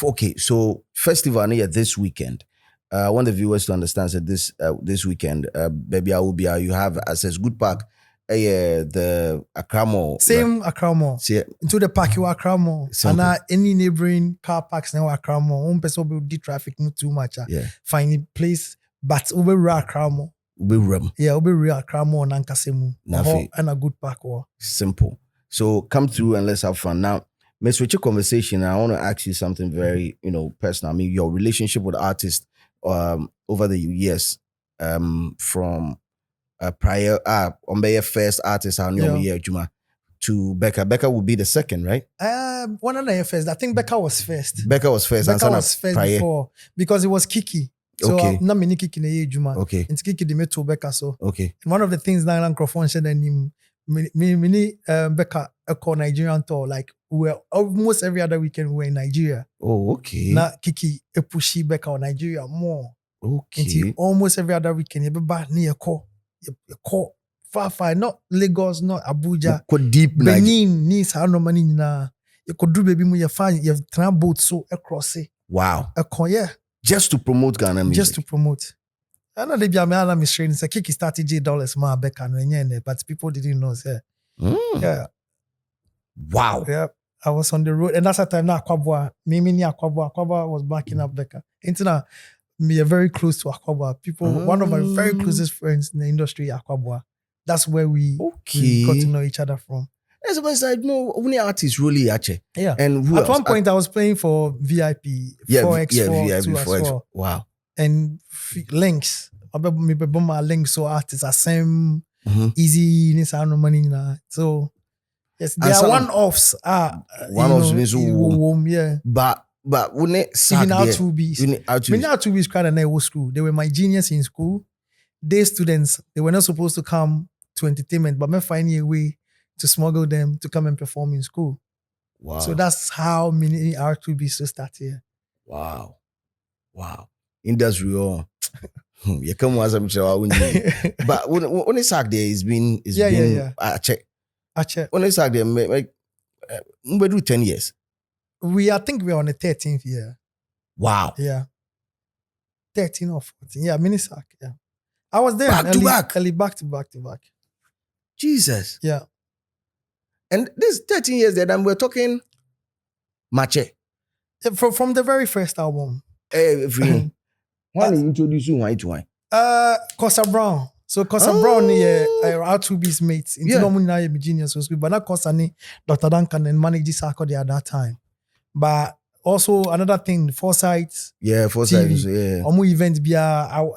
Okay, so festival this weekend. I want the viewers to understand that this weekend, baby, you have access good park. The Accra Mall. Same Accra Mall. Into the park you Accra Mall. And any neighboring car parks now Accra Mall. One person will do traffic not too much. Find a place, but over Accra Mall. Over Accra Mall and Ankasemu. And a good park. Simple. So come through and let's have fun. Now, Ms. Richard conversation, I want to ask you something very, personal. I mean, your relationship with artists over the years, from prior on your first artist I know Juma. to Becca. Becca would be the second, right? One of the first. I think Becca was first. Becca was first. Becca was first before because it was Kiki. So Okay. na many Kiki na Juma. Okay. And Kiki they made to Becca. So Okay. and one of the things that microphone said and mini Becca called Nigerian tour. Like we were almost every other weekend we were in Nigeria. Oh, okay. Na Kiki pushy Becca or Nigeria more. Okay. Until almost every other weekend, you be back near you call far, not Lagos, not Abuja. Go deep Benin, Nice, how no money na. You could do baby you find you have boat so across it. Wow. Yeah. Just to promote Ghana music. Just to promote. I know they be a man mystery. It's a Kiki started $J more Becca and but people didn't know. Yeah. Wow. Yeah. I was on the road and that's the time now Akwabwa. Mimi ni Akwabwa was backing up Becca. Into me are very close to Akwabwa. People, one of my very closest friends in the industry, Akwabwa. That's where we got to know each other from. As I said, no, only artists really actually. Yeah. And who at else? One point, I was playing for VIP, 4x4, VIP 4x4. Wow. And links. Me my links so artists are same easy. No money na. So yes, there are one-offs. One-offs means yeah. But when it even out to be, out to be kind of never school. They were my genius in school. Day students, they were not supposed to come to entertainment, but me finding a way to smuggle them to come and perform in school. Wow. So that's how many R2B so start here. Wow. Industry on. You come once I'm sure. But when it's there, it's been I check. When it's there, we do 10 years. I think we're on the 13th year. Wow. Yeah. 13 or 14. Yeah, Minisac. Yeah. I was there. Back to back. Jesus. Yeah. And this 13 years there, then we're talking Mache. From the very first album. Every why you introduce you wine to wine? Cosa Brown. So Cosa Brown R2B's mates. Into genius was good. But not Cosa ni Dr. Duncan and managed this accord at that time. But also another thing, Foresight. Yeah, Foresight. Yeah. Omu events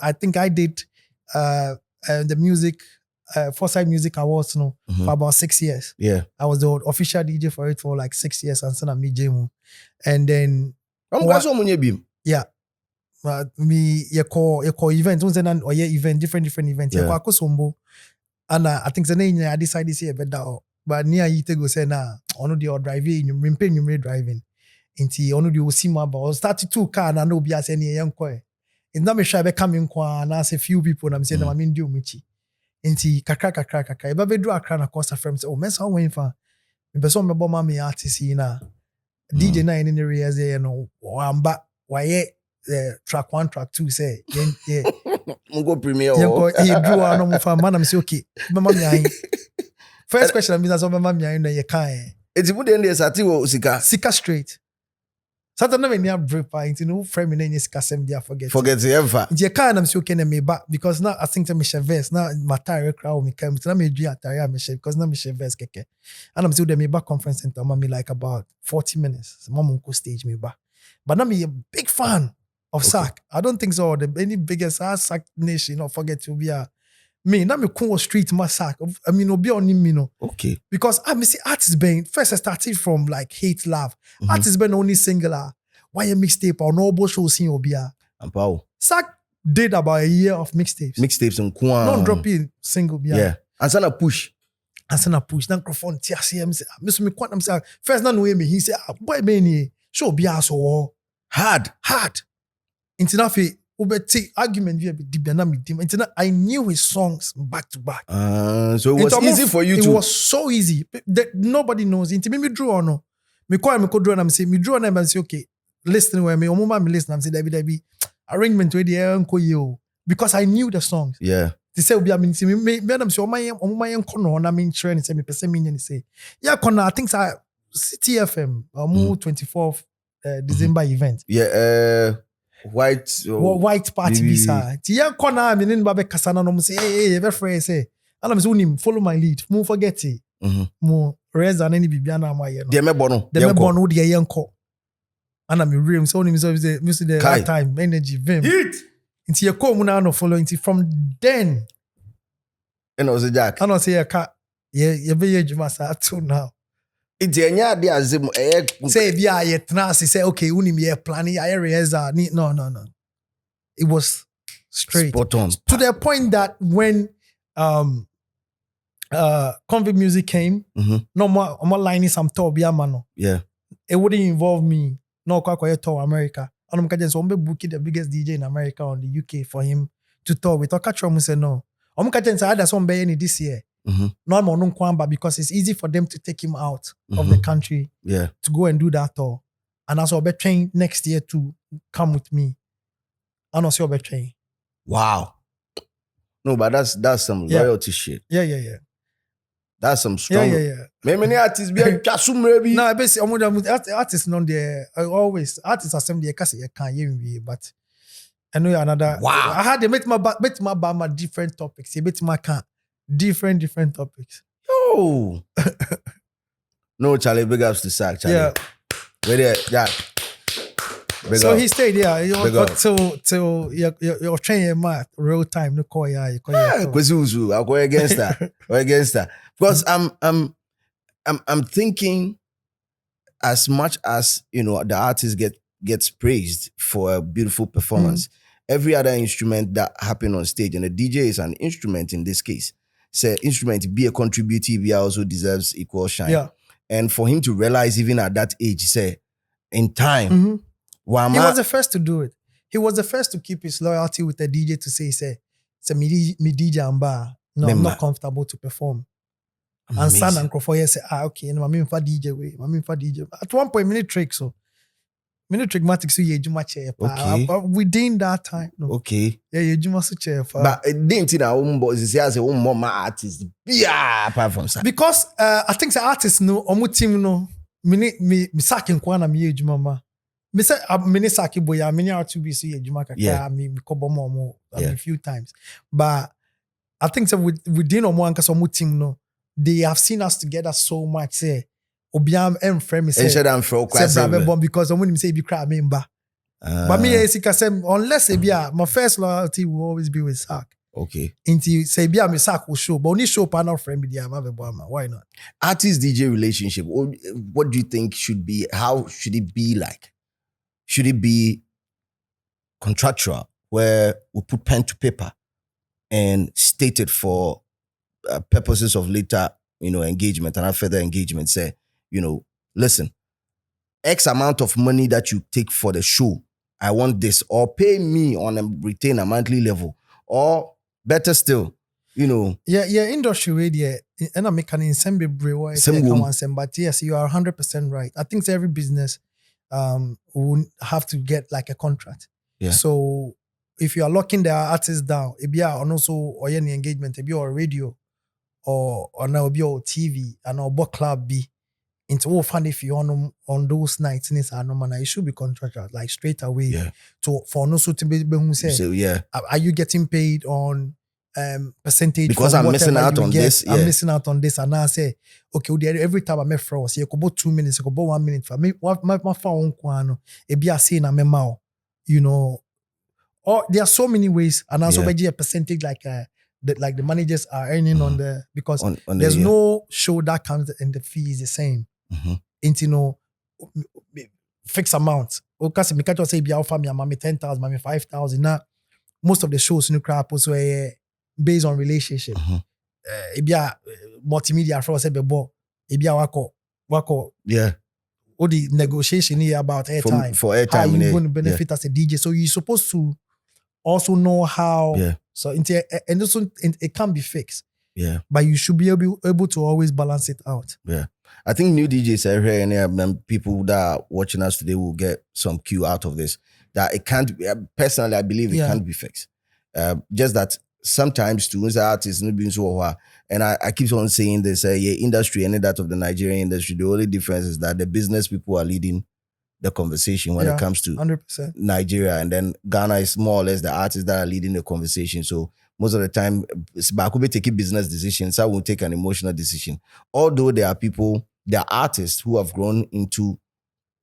I think I did the music Foresight Music Awards for about 6 years. Yeah. I was the official DJ for it for like 6 years and then me Jemu. And then yeah. Me you call events or event different events. Yeah. And I think the name I decided to say but near you go say na ono the driving you driving. Inti ono the osima but start to car na no be as any young koi. It's not me shy be coming kwa and as a few people and I'm saying I'm in do michi. Inti kakra. Eba be do akra na costa from say Mensah when fa. Me person me bomb me artist na DJ na in the areas there no amba why track 1 track 2 say yeah. Go premiere. He drew no mo fa man am say okay. Mama me first question I'm so mama me na ye kan. It's put in there sika. Sika straight. Saturday when you break point, frame in any scasem dia forget. Forget it ever. Je can am so can me back because now I think to me verse now my tire crowd me come to me do attire me because now me verse keke. And I'm still there me back conference center me like about 40 minutes. So mom go stage me back. But now me a big fan of Sack. I don't think so any biggest Sack nation forget to be a me now me cool street my Sack. I mean no be on him no. Okay. Because I see artists being first I started from like hate love. Artists being only singular. Why a mixtape or no show sing obia. And power. Sack did about a year of mixtapes. Mixtapes and Kwan. Non dropping single bia. Yeah. And sana push. Then microphone TRCM say Miss me quantum say first not know me. He say boy me show bia so hard. Intinafi take argument via the I knew his songs back to back. So it was easy for you to. It was so easy. Nobody knows. Into me draw or no. Me call me draw and I'm say me draw and I'm say okay. Listen where me me listen. I'm say David arrangement where the uncle you because I knew the songs. Yeah. They say me I'm say my kono na me trend say me person me say yeah kono I think say CTFM 24th December event. Yeah. White party visa. Tia corner me nin babe kasana no say hey be free say. And I'm say follow my lead. Mo forget it. Mo rest than any bibia na ma ye no. Dey me bono. Dey me bono dey yenko. And I'm real so him so say the right time energy vim. Inti ye ko mu na no follow inti from then. And I was a jack. And I say ka You be adwuma saa too now. It's enya de azem Say if you trans, say okay, unim ye planning areas no. It was straight spot on. to the point that when convict music came, no more lining some tour mano. Yeah. It wouldn't involve me. No kwa tour America. And I'm just booking the biggest DJ in America on the UK for him to tour with. Okachrom say no. I'm say I some any this year. No I'm on kwamba because it's easy for them to take him out of the country. Yeah. To go and do that tour. And also be trained next year to come with me. And also be trained. Wow. No, but that's some loyalty shit. Yeah. That's some strong. Yeah. Many artists be maybe. No, I bet artists not there. Always artists are some there because you can't hear but I know another. Wow. I had to make my different topics. You bet my can't different topics. Yo. No, Charlie, big ups to Sack, Charlie. Yeah. Where there, yeah. Big So up. he stayed there. Big up. Till you're training math real time. No call Yeah, Kwezuzu, I'll go against that. Go against that. Because I'm thinking, as much as the artist gets praised for a beautiful performance, every other instrument that happened on stage, and the DJ is an instrument in this case. Say instrument be a contributor, be also deserves equal shine. Yeah. And for him to realize even at that age, say in time. He was the first to do it. He was the first to keep his loyalty with the DJ to say me DJ amba. No, I'm not comfortable to perform. Amazing. And San and Crawford say, okay, no, I'm for DJ way. I'm for DJ. At one point, mini trick matic so ye juma chair. Okay. But within that time, no. Okay. Yeah, ye juma so chair. But it didn't know boys as a more artist. Yeah, apart from that. Because I think the artists know omu team no me sakin kwana me ye juma ma. Me say mini saki boya mini R2B so ye juma kaka me kobo mo a few times. But I think so within omu anka so omu team no. They have seen us together so much. Say, Obiam and friend me say, because I'm when say be cry member. But me, unless my first loyalty will always be with Sack. Okay. Until say be a Sack will show, but only show partner friend with the why not? Artist DJ relationship. What do you think should be? How should it be like? Should it be contractual, where we put pen to paper and state it for purposes of later, engagement and further engagement, say, listen, X amount of money that you take for the show, I want this, or pay me on a retainer monthly level, or better still, Yeah, industry radio, and I'm making in some but yes, you are 100% right. I think every business will have to get like a contract. Yeah. So if you are locking the artists down, if you are also or any engagement, if you are radio, or now be on TV and our book club be into all fun if you on those nights in this anomaly, it should be contractual like straight away. Yeah. For no to be who say, so, yeah. Are you getting paid on percentage? Because I'm missing out on this. I'm missing out on this, and now I say, okay, every time I make frost, you could about 2 minutes, you could about 1 minute for me. My phone kwano, it be a saying I'm a or there are so many ways, and also a percentage like the managers are earning on the because on there's no show that comes and the fee is the same. Into fixed amount. Because me can't say be offer me a mommy 10,000, mommy 5,000. Now most of the shows in the crap also based on relationship. It be a multimedia for us bebo. It be a wako. Yeah. All the negotiation here about airtime. For airtime. How you going to benefit as a DJ. So you're supposed to also know how. Yeah. So and also it can be fixed. Yeah. But you should be able to always balance it out. Yeah. I think new DJs are here and people that are watching us today will get some cue out of this. That it can't be, personally, I believe it can't be fixed. Just that sometimes to the artists, and I keep on saying this, industry and that of the Nigerian industry, the only difference is that the business people are leading the conversation when it comes to 100%. Nigeria, and then Ghana is more or less the artists that are leading the conversation. So most of the time, Bakubi take business decisions, I will take an emotional decision. Although there are artists who have grown into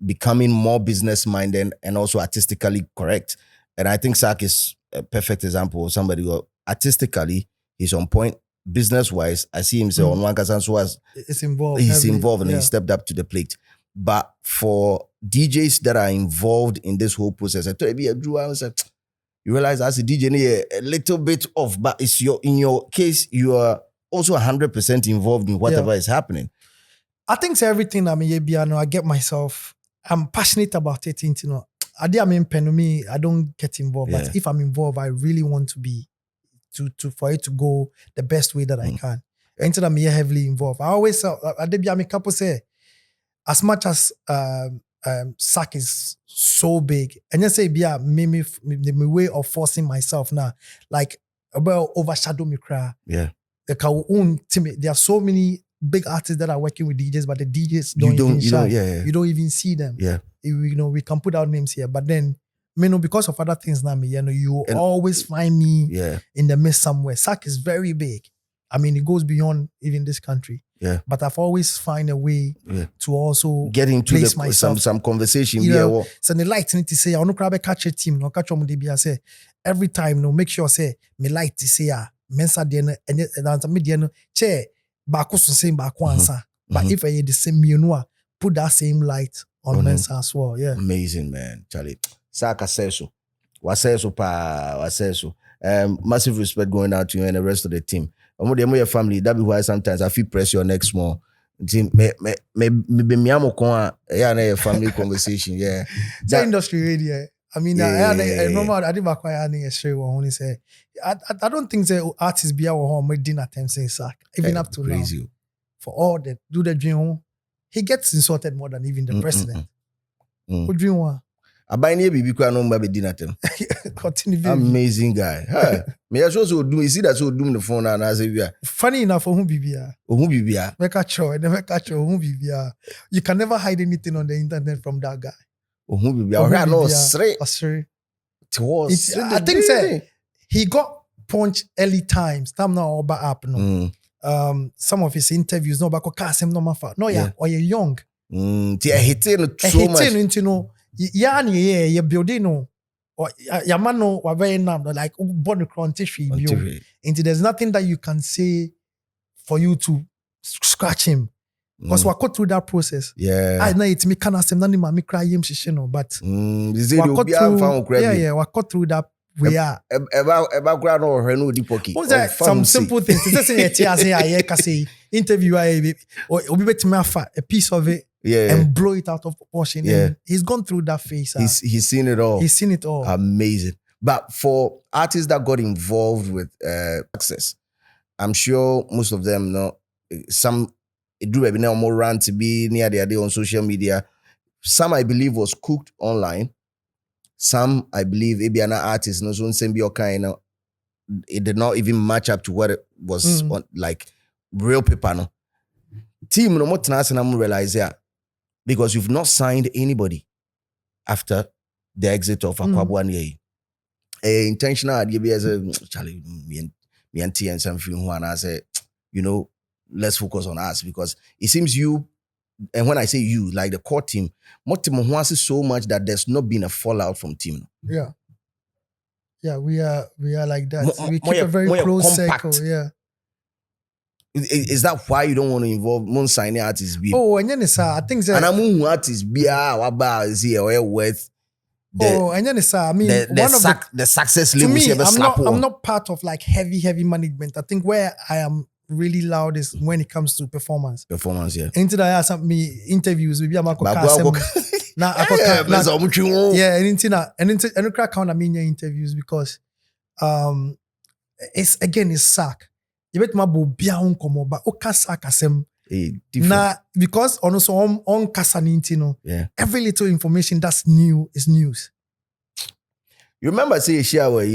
becoming more business-minded and also artistically correct. And I think Sak is a perfect example of somebody who artistically he's on point, business-wise, I see him say on one case so as It's involved. he's heavily, involved and yeah. he stepped up to the plate. But for DJs that are involved in this whole process, I thought you realize as a DJ, a little bit off, but in your case, you are also 100% involved in whatever is happening. I think it's everything I mean, I get myself, I'm passionate about it, you know. I don't get involved, but if I'm involved, I really want to be for it to go the best way that I can. Until I'm heavily involved. I always couple say, as much as SAC is so big, and just say me way of forcing myself now, like about overshadow me cry. Yeah. There are so many big artists that are working with DJs, but the DJs don't even shine. You don't even see them. Yeah. You know, we can put out names here, but then because of other things now, you always find me in the mist somewhere. SAC is very big. I mean, it goes beyond even this country. Yeah. But I've always find a way to also get into some conversation. So the light need to say, I don't grab catch a team, no catch on the say every time, no make sure say me light to say Mensah den and me den che baako so same baako answer. But if I the same put that same light on Mensah as well. Yeah. Amazing, man. Charlie. Saka says so. Massive respect going out to you and the rest of the team. Your family, that be why sometimes I feel pressure next more. Me family conversation, yeah. It's an industry radio. I mean, I remember I did back when I say when he said, I don't think the artists be our home dinner time saying sack even up to now. For all that do the dream, he gets insulted more than even the president. Who dream one? I buy any baby kwa no mbabe dinner time. Amazing guy. Hey, me as also do. You see that so do the phone and I say we are funny enough for who bibia. Who bibia? Make a show. Never catch who bibia. You can never hide anything on the internet from that guy. Who bibia? No straight. I think say he got punched early times. Time now over up no. Some of his interviews no back cast him no matter. No or you're young. Hitting so much. You know. You building no or Yamano were very numb like born into there's nothing that you can say for you to scratch him because we got through that process. I know it's me can ask him me cry him but we got through that. We are some simple things. It's just interview a piece of it. And blow it out of proportion. And he's gone through that phase. He's seen it all. He's seen it all. Amazing. But for artists that got involved with success, I'm sure most of them know some do a more run to be near the idea on social media. Some I believe was cooked online. Some I believe maybe an artist no so same be kind of it did not even match up to what it was on like real paper no. Team no more than realize because you've not signed anybody after the exit of Akwabu and intentional idea as a Charlie, me and something who and I say, you know, let's focus on us because it seems you, and when I say you, like the core team, Motimo wants so much that there's not been a fallout from team. Yeah. Yeah, we are like that. We keep a very close circle. Yeah. Is that why you don't want to involve non-signing artists? Oh, and then I think that. And I'm artists be is here or worth. And then I mean, the success level. To me, I'm not part of like heavy management. I think where I am really loud is when it comes to performance. Yeah. Into that, I have some interviews. Maybe I'm and crack on interviews because it's SAC. You bet my bo bia unkomo ba okasa kasem na because also on kasa nintino. Every little information that's new is news. You remember say share where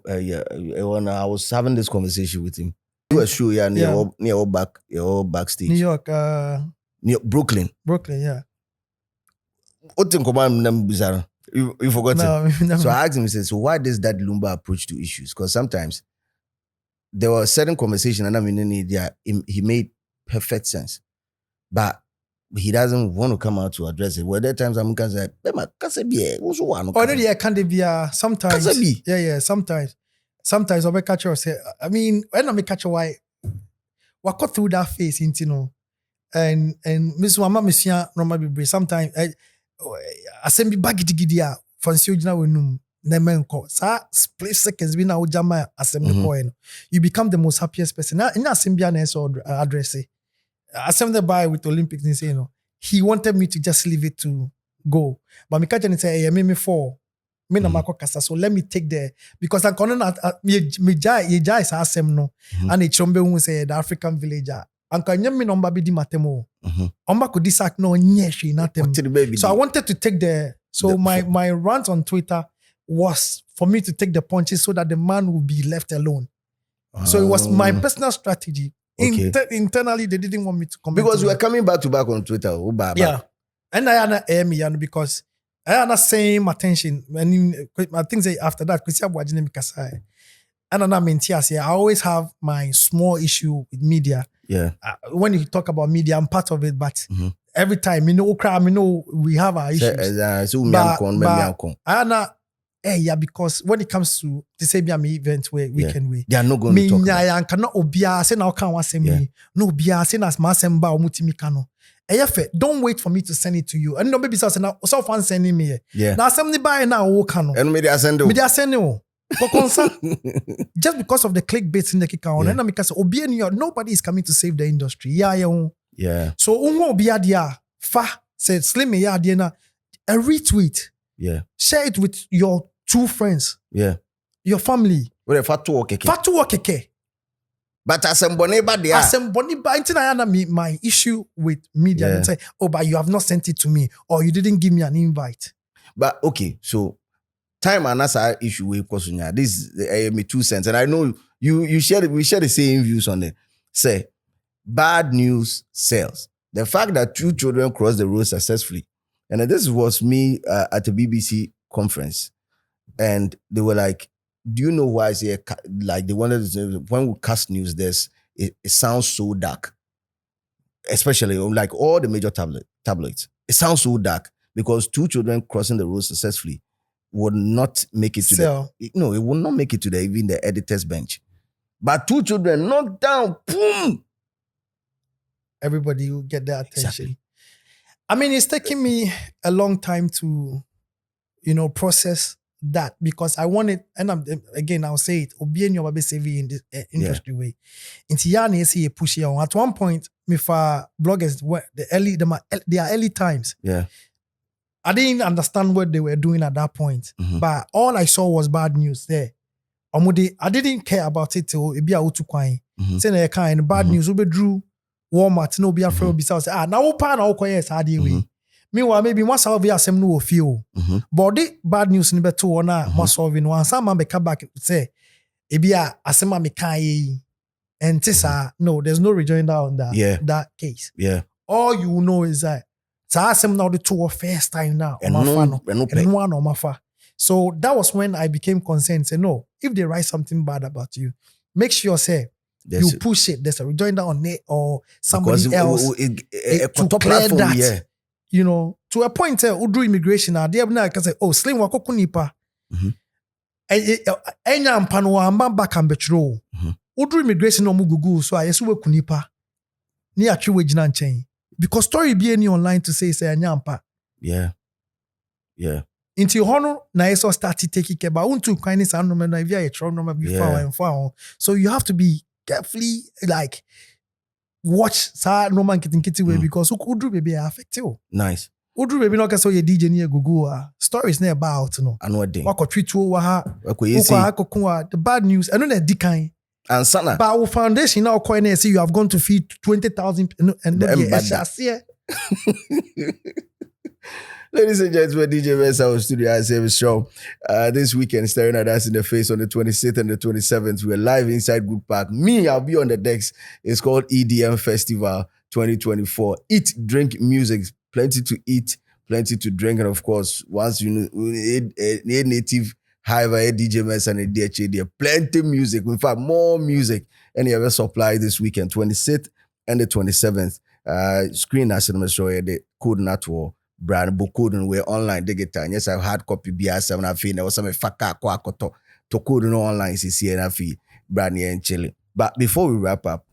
when I was having this conversation with him. You were sure near backstage. New York near Brooklyn, yeah. You forgot no. So I asked him, he said, so why does that Lumba approach to issues? Because sometimes there was a certain conversation and I mean he made perfect sense. But he doesn't want to come out to address it. Well, there are times I'm going to say, sometimes. Yeah, sometimes. Sometimes I'll catch her say, I mean, when I catch her why got through that phase, you know. And Miss Mama Missia normally be sometimes I send me back gidia for Sojina Wenum. Nemenko. Sa split seconds we now jama assembly coin. You become the most happiest person. Now in assembly or address. Assembly by with Olympics, you know. He wanted me to just leave it to go. But me catch and say, hey, me for me na mako kasa. So let me take the because I'm gonna me jai is asem no. And it chombe who say the African villager. And can me number be di matemo. Omba could disack no nyeshi natem. So I wanted to take my rant on Twitter was for me to take the punches so that the man would be left alone. So it was my personal strategy. Okay. Internally, they didn't want me to comment. Because we were coming back to back on Twitter. Yeah. And I had me because I had the same attention. And I think after that, I always have my small issue with media. Yeah. When you talk about media, I'm part of it, but every time, we have our issues. Because when it comes to the same event where weekend way, they are not going to talk about. I cannot obia say now can was me. No obia say nas masemba o mutimikano. Don't wait for me to send it to you. And no maybe so fan sending me. Yeah. Now somebody buy now o kano. And media send you. Media send you. Just because of the clickbait in the kick on. And because obia nobody is coming to save the industry. Yeah. So obia dia fa said slim ya dia na a retweet. Yeah. Share it with your two friends. Yeah. Your family. Well, fatu keke. But asemboni ba dia. Asemboni ba. My issue with media and say, oh, but you have not sent it to me, or you didn't give me an invite. But okay, so time and that's our issue with Kosunya. This is me 2 cents, and I know we share the same views on it. Say, bad news sells. The fact that 2 children crossed the road successfully, and this was me at a BBC conference, and they were like, do you know why I say, like, they wanted to say, when we cast news, it sounds so dark. Especially like all the major tabloids. It sounds so dark because 2 children crossing the road successfully would not make it to it would not make it to even the editor's bench. But 2 children knocked down, boom! Everybody will get their attention. Exactly. I mean, it's taking me a long time to, process that because I want it, and I'll say it, Obi and your baby savvy in this industry way. Into Yana see a push on. At one point, me for bloggers, their early times. Yeah. I didn't understand what they were doing at that point. But all I saw was bad news there. I didn't care about it till it be out to kwine. Saying a kind bad news, we drew Walmart, no be afraid of besides. Now pan all quiet way. Meanwhile, maybe once I'll be a same no feel. But the bad news in better one more solving one. Some man come back say, Ebia asema me kai and tisa. No, there's no rejoinder on that case. Yeah. All you know is that asem now the 2 first time now. So that was when I became concerned. Say no, if they write something bad about you, make sure say you push it. There's a rejoinder on it or somebody else to clear that. Yeah. To a point, Udru immigration, they can say, oh, Slim wako kunipa. Enya mpano wa mbamba kambechro. Udru immigration no mugugu, so I yesuwe kunipa. Ni achiwe jina nchen. Because story be any online to say enya mpa. Yeah. Yeah. Into honor, na yeso started taking care, but untu kindness and no na via a strong number before and far. So you have to be carefully, like, watch sa no man kitty way because Udru baby affect you. Nice. Udru baby no kaso ye DJ ni Google stories na about no. And what day? Wako tweet wa ha. The bad news. I know that dikan. And sana. But our foundation now coin say you have gone to feed 20,000 and Ladies and gentlemen, DJ Mensah was studio at service show. This weekend, staring at us in the face on the 26th and the 27th. We're live inside Good Park. Me, I'll be on the decks. It's called EDM Festival 2024. Eat, drink, music. Plenty to eat, plenty to drink. And of course, once you need native hive, DJ Mensah and DHA, plenty music. In fact, more music. And you have a supply this weekend, 26th and the 27th. Screen as I'm show you the code not war. Brand book code and we're online digital. Yes, I've hard copy BS7 and I feel there was some faka kwakoto to code no online CC and I feel brand and chilling. But before we wrap up,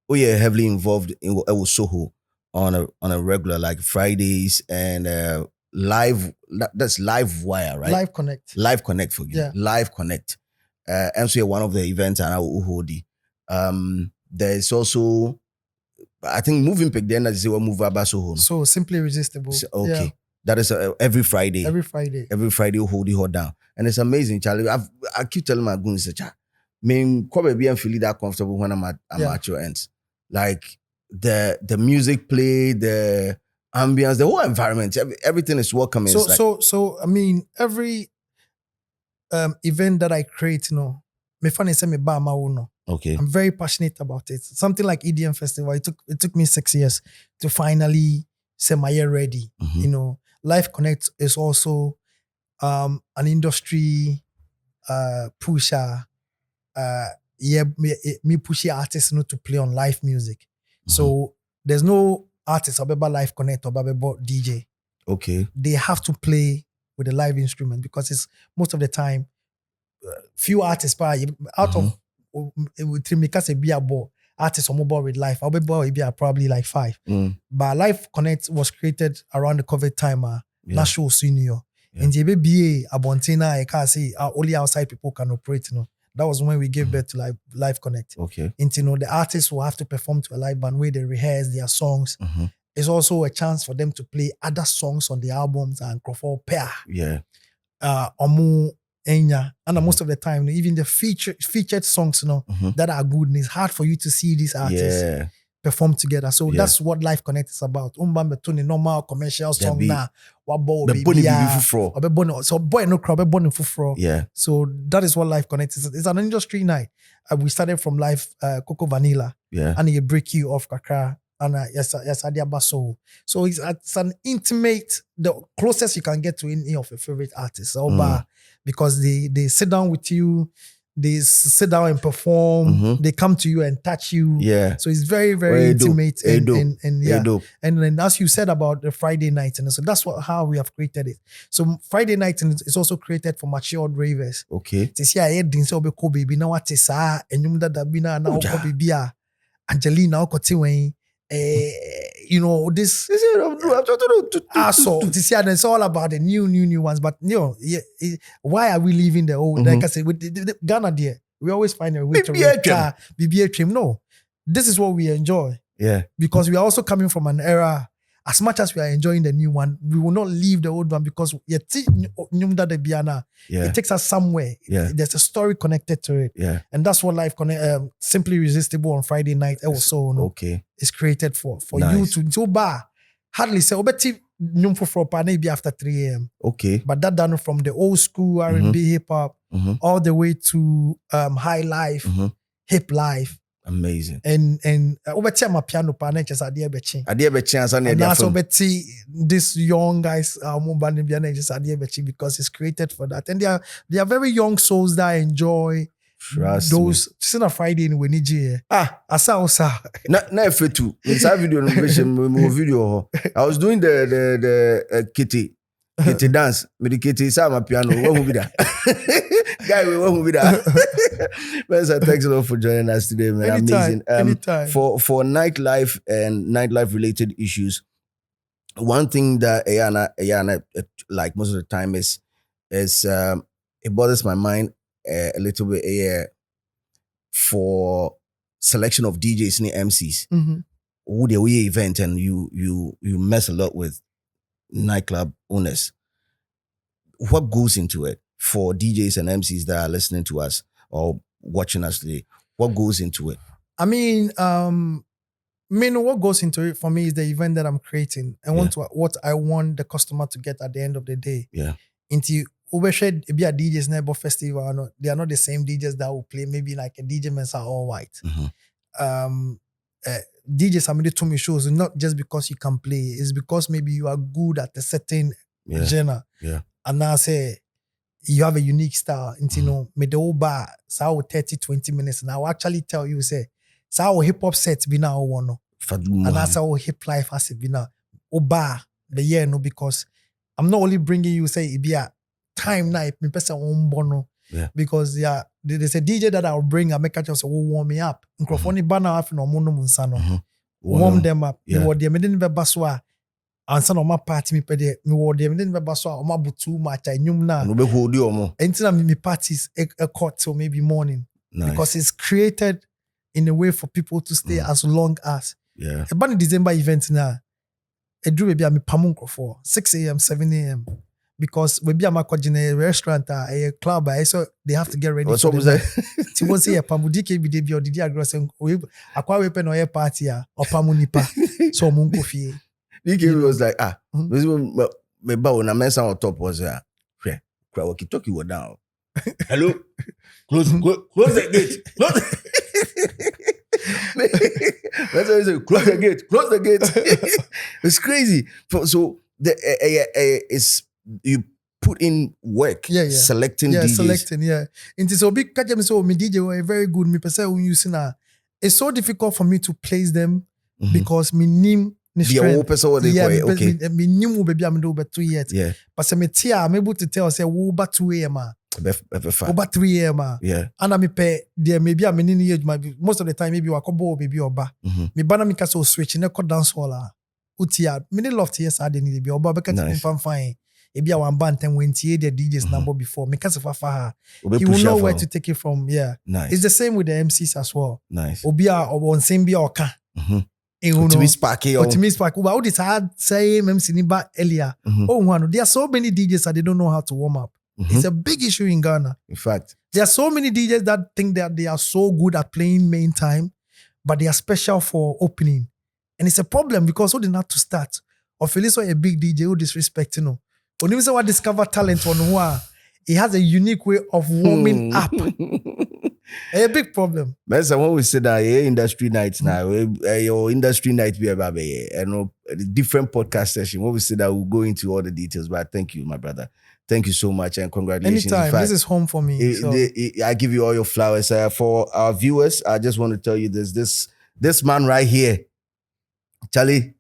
We are heavily involved in Soho on a regular, like Fridays and live. That's Live Wire, right? Live Connect. Live Connect, forgive me. Yeah. Live Connect. And so one of the events and Uhodi. There's also, I think, Moving Pick then as we move about Soho. So Simply Irresistible. Okay. Yeah. That is every Friday. Every Friday. Every Friday, hold it hold down. And it's amazing, Charlie. I keep telling my goons, I mean, probably I'm feeling that comfortable when I'm at your ends. Like the music play, the ambience, the whole environment, everything is welcoming. So I mean, every event that I create, me fan is me ba ma uno. Okay. I'm very passionate about it. Something like EDM Festival, it took me 6 years to finally say my year ready. Mhm. Life Connect is also an industry pusher. Me pushing artists to play on live music. So there's no artist about Live Connect or about DJ. Okay. They have to play with a live instrument because it's most of the time few artists out of artists on mobile with live. I'll be probably like 5. But Live Connect was created around the COVID time. National senior. And the BBA Abontina, I can't say only outside people can operate. That was when we gave birth to Live Connect. Okay. And the artists will have to perform to a live band where they rehearse their songs. It's also a chance for them to play other songs on the albums and for pair. Yeah. And most of the time, even the featured songs, that are good, and it's hard for you to see these artists perform together. So that's what Live Connect is about. Between normal commercial song na so boy no crowd fufro. Yeah. So that is what Live Connect is. It's an industry night. We started from live Coco Vanilla. Yeah. And it break you off kakra. And yes, Adiabaso. So it's an intimate, the closest you can get to any of your favorite artists. Because they sit down with you, they sit down and perform, they come to you and touch you. Yeah. So it's very, very intimate. And then as you said about the Friday night, and so that's how we have created it. So Friday night is also created for matured ravers. Okay. Angelina this so it's all about the new ones, but why are we leaving the old? Like I said, with the Ghana there, we always find a way to retire BBA. No, this is what we enjoy. Yeah, because we are also coming from an era. As much as we are enjoying the new one, we will not leave the old one because it takes us somewhere. Yeah. There's a story connected to it. Yeah. And that's what Live Connect, Simply Irresistible on Friday night also okay. is created for Nice. you to bar. Hardly say obeti nyum for maybe after 3 a.m. Okay. But that done from the old school R&B hip hop all the way to high life, hip life. Amazing. And obeti my piano pa just adie bechi. Adie bechi and that's obeti these young guys just adie bechi because it's created for that. And they are very young souls that enjoy those. It's on a Friday in Weniji. Asa. Na F2. Inside video video. I was doing the kitty dance. Me the kitty is my piano. What will be that? Guy, what will be that? Mensah, thanks a lot for joining us today, man. Anytime, amazing. Anytime. For nightlife and nightlife related issues, one thing that Ayana like most of the time is it bothers my mind a little bit for selection of DJs and MCs. Who the way event and you mess a lot with nightclub owners. What goes into it for DJs and MCs that are listening to us or watching us today? What goes into it? I mean, what goes into it for me is the event that I'm creating and what I want the customer to get at the end of the day. Yeah. Into Ubeshed be a DJ's neighbor festival. They are not the same DJs that will play maybe like a DJ Mensah All White. DJs are made to me shows not just because you can play, it's because maybe you are good at a certain genre. Yeah. And now say you have a unique style. And me the whole bar, so 30-20 minutes. And I will actually tell you, say, so our hip hop set be now one. And that's how hip life has to be now. Bar the year no, because I'm not only bringing you say it be a time night, me person on bono. Yeah. Because there's a DJ that I'll bring. I make a just warm me up. Microphone banner after no mono munsano. Warm them up. Me what them didn't be baswa. Answer on my party me pede. Me what them didn't be baswa. Oma butu match. I knew na. No be hold you more. Until me parties a court till maybe morning. Nice. Because it's created in a way for people to stay as long as. Yeah. A band December event now. A drew baby I'm pamunko for 6 a.m. 7 a.m. Because we be a a restaurant, a club, so they have to get ready. What's up with that? Timon say a pamudike be debi or did you agree saying aqua weapon or a party or pamunipa so munko fee. DK was like, me ba when Mensah on top was there. Cry walkie-talkie were down. Hello? Close the gate. Mensah say, close the gate. It's crazy. So it's you put in work, selecting DJs. Selecting, It is so big catch me so me DJ were very good. Me per se using it's so difficult for me to place them because me name okay. Me name baby I'm do but 2 years. Yeah. But se me tia I'm able to tell say wo ba 2 a.m. Over 3 a.m. Yeah. And I me pay there maybe I'm in age most of the time maybe wakobo baby oba. Me bana me kaso switch ne ko dance hall utia me need love to yes I didn't be oba because I'm fine. Maybe I want band and when the DJ's number before because of her, he will know where to take it from. Yeah, nice. It's the same with the MCs as well. Nice. Obia or on same be oka. To me sparky or to me sparky. But it's hard say MC Niba earlier. Oh one, there are so many DJs that they don't know how to warm up. It's a big issue in Ghana. In fact, there are so many DJs that think that they are so good at playing main time, but they are special for opening, and it's a problem because who did not to start. Or Felice a big DJ who disrespect When you say what discover talent on who he has a unique way of warming up. A big problem. Mensah, when we say that industry nights now, your industry night be about different podcast session. When we say that, we'll go into all the details. But thank you, my brother. Thank you so much and congratulations. Anytime. This is home for me. I give you all your flowers. For our viewers, I just want to tell you this man right here, Charlie.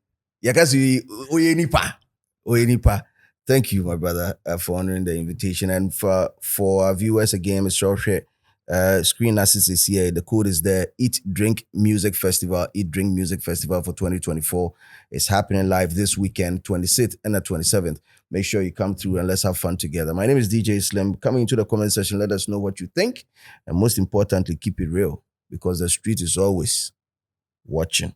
Yakasi Oyenipa. Thank you, my brother, for honoring the invitation. And for our viewers again, Mr. Oshe, screen assist is here. The code is there. Eat Drink Music Festival for 2024. It's happening live this weekend, 26th and the 27th. Make sure you come through and let's have fun together. My name is DJ Slim. Coming into the comment section, let us know what you think. And most importantly, keep it real because the street is always watching.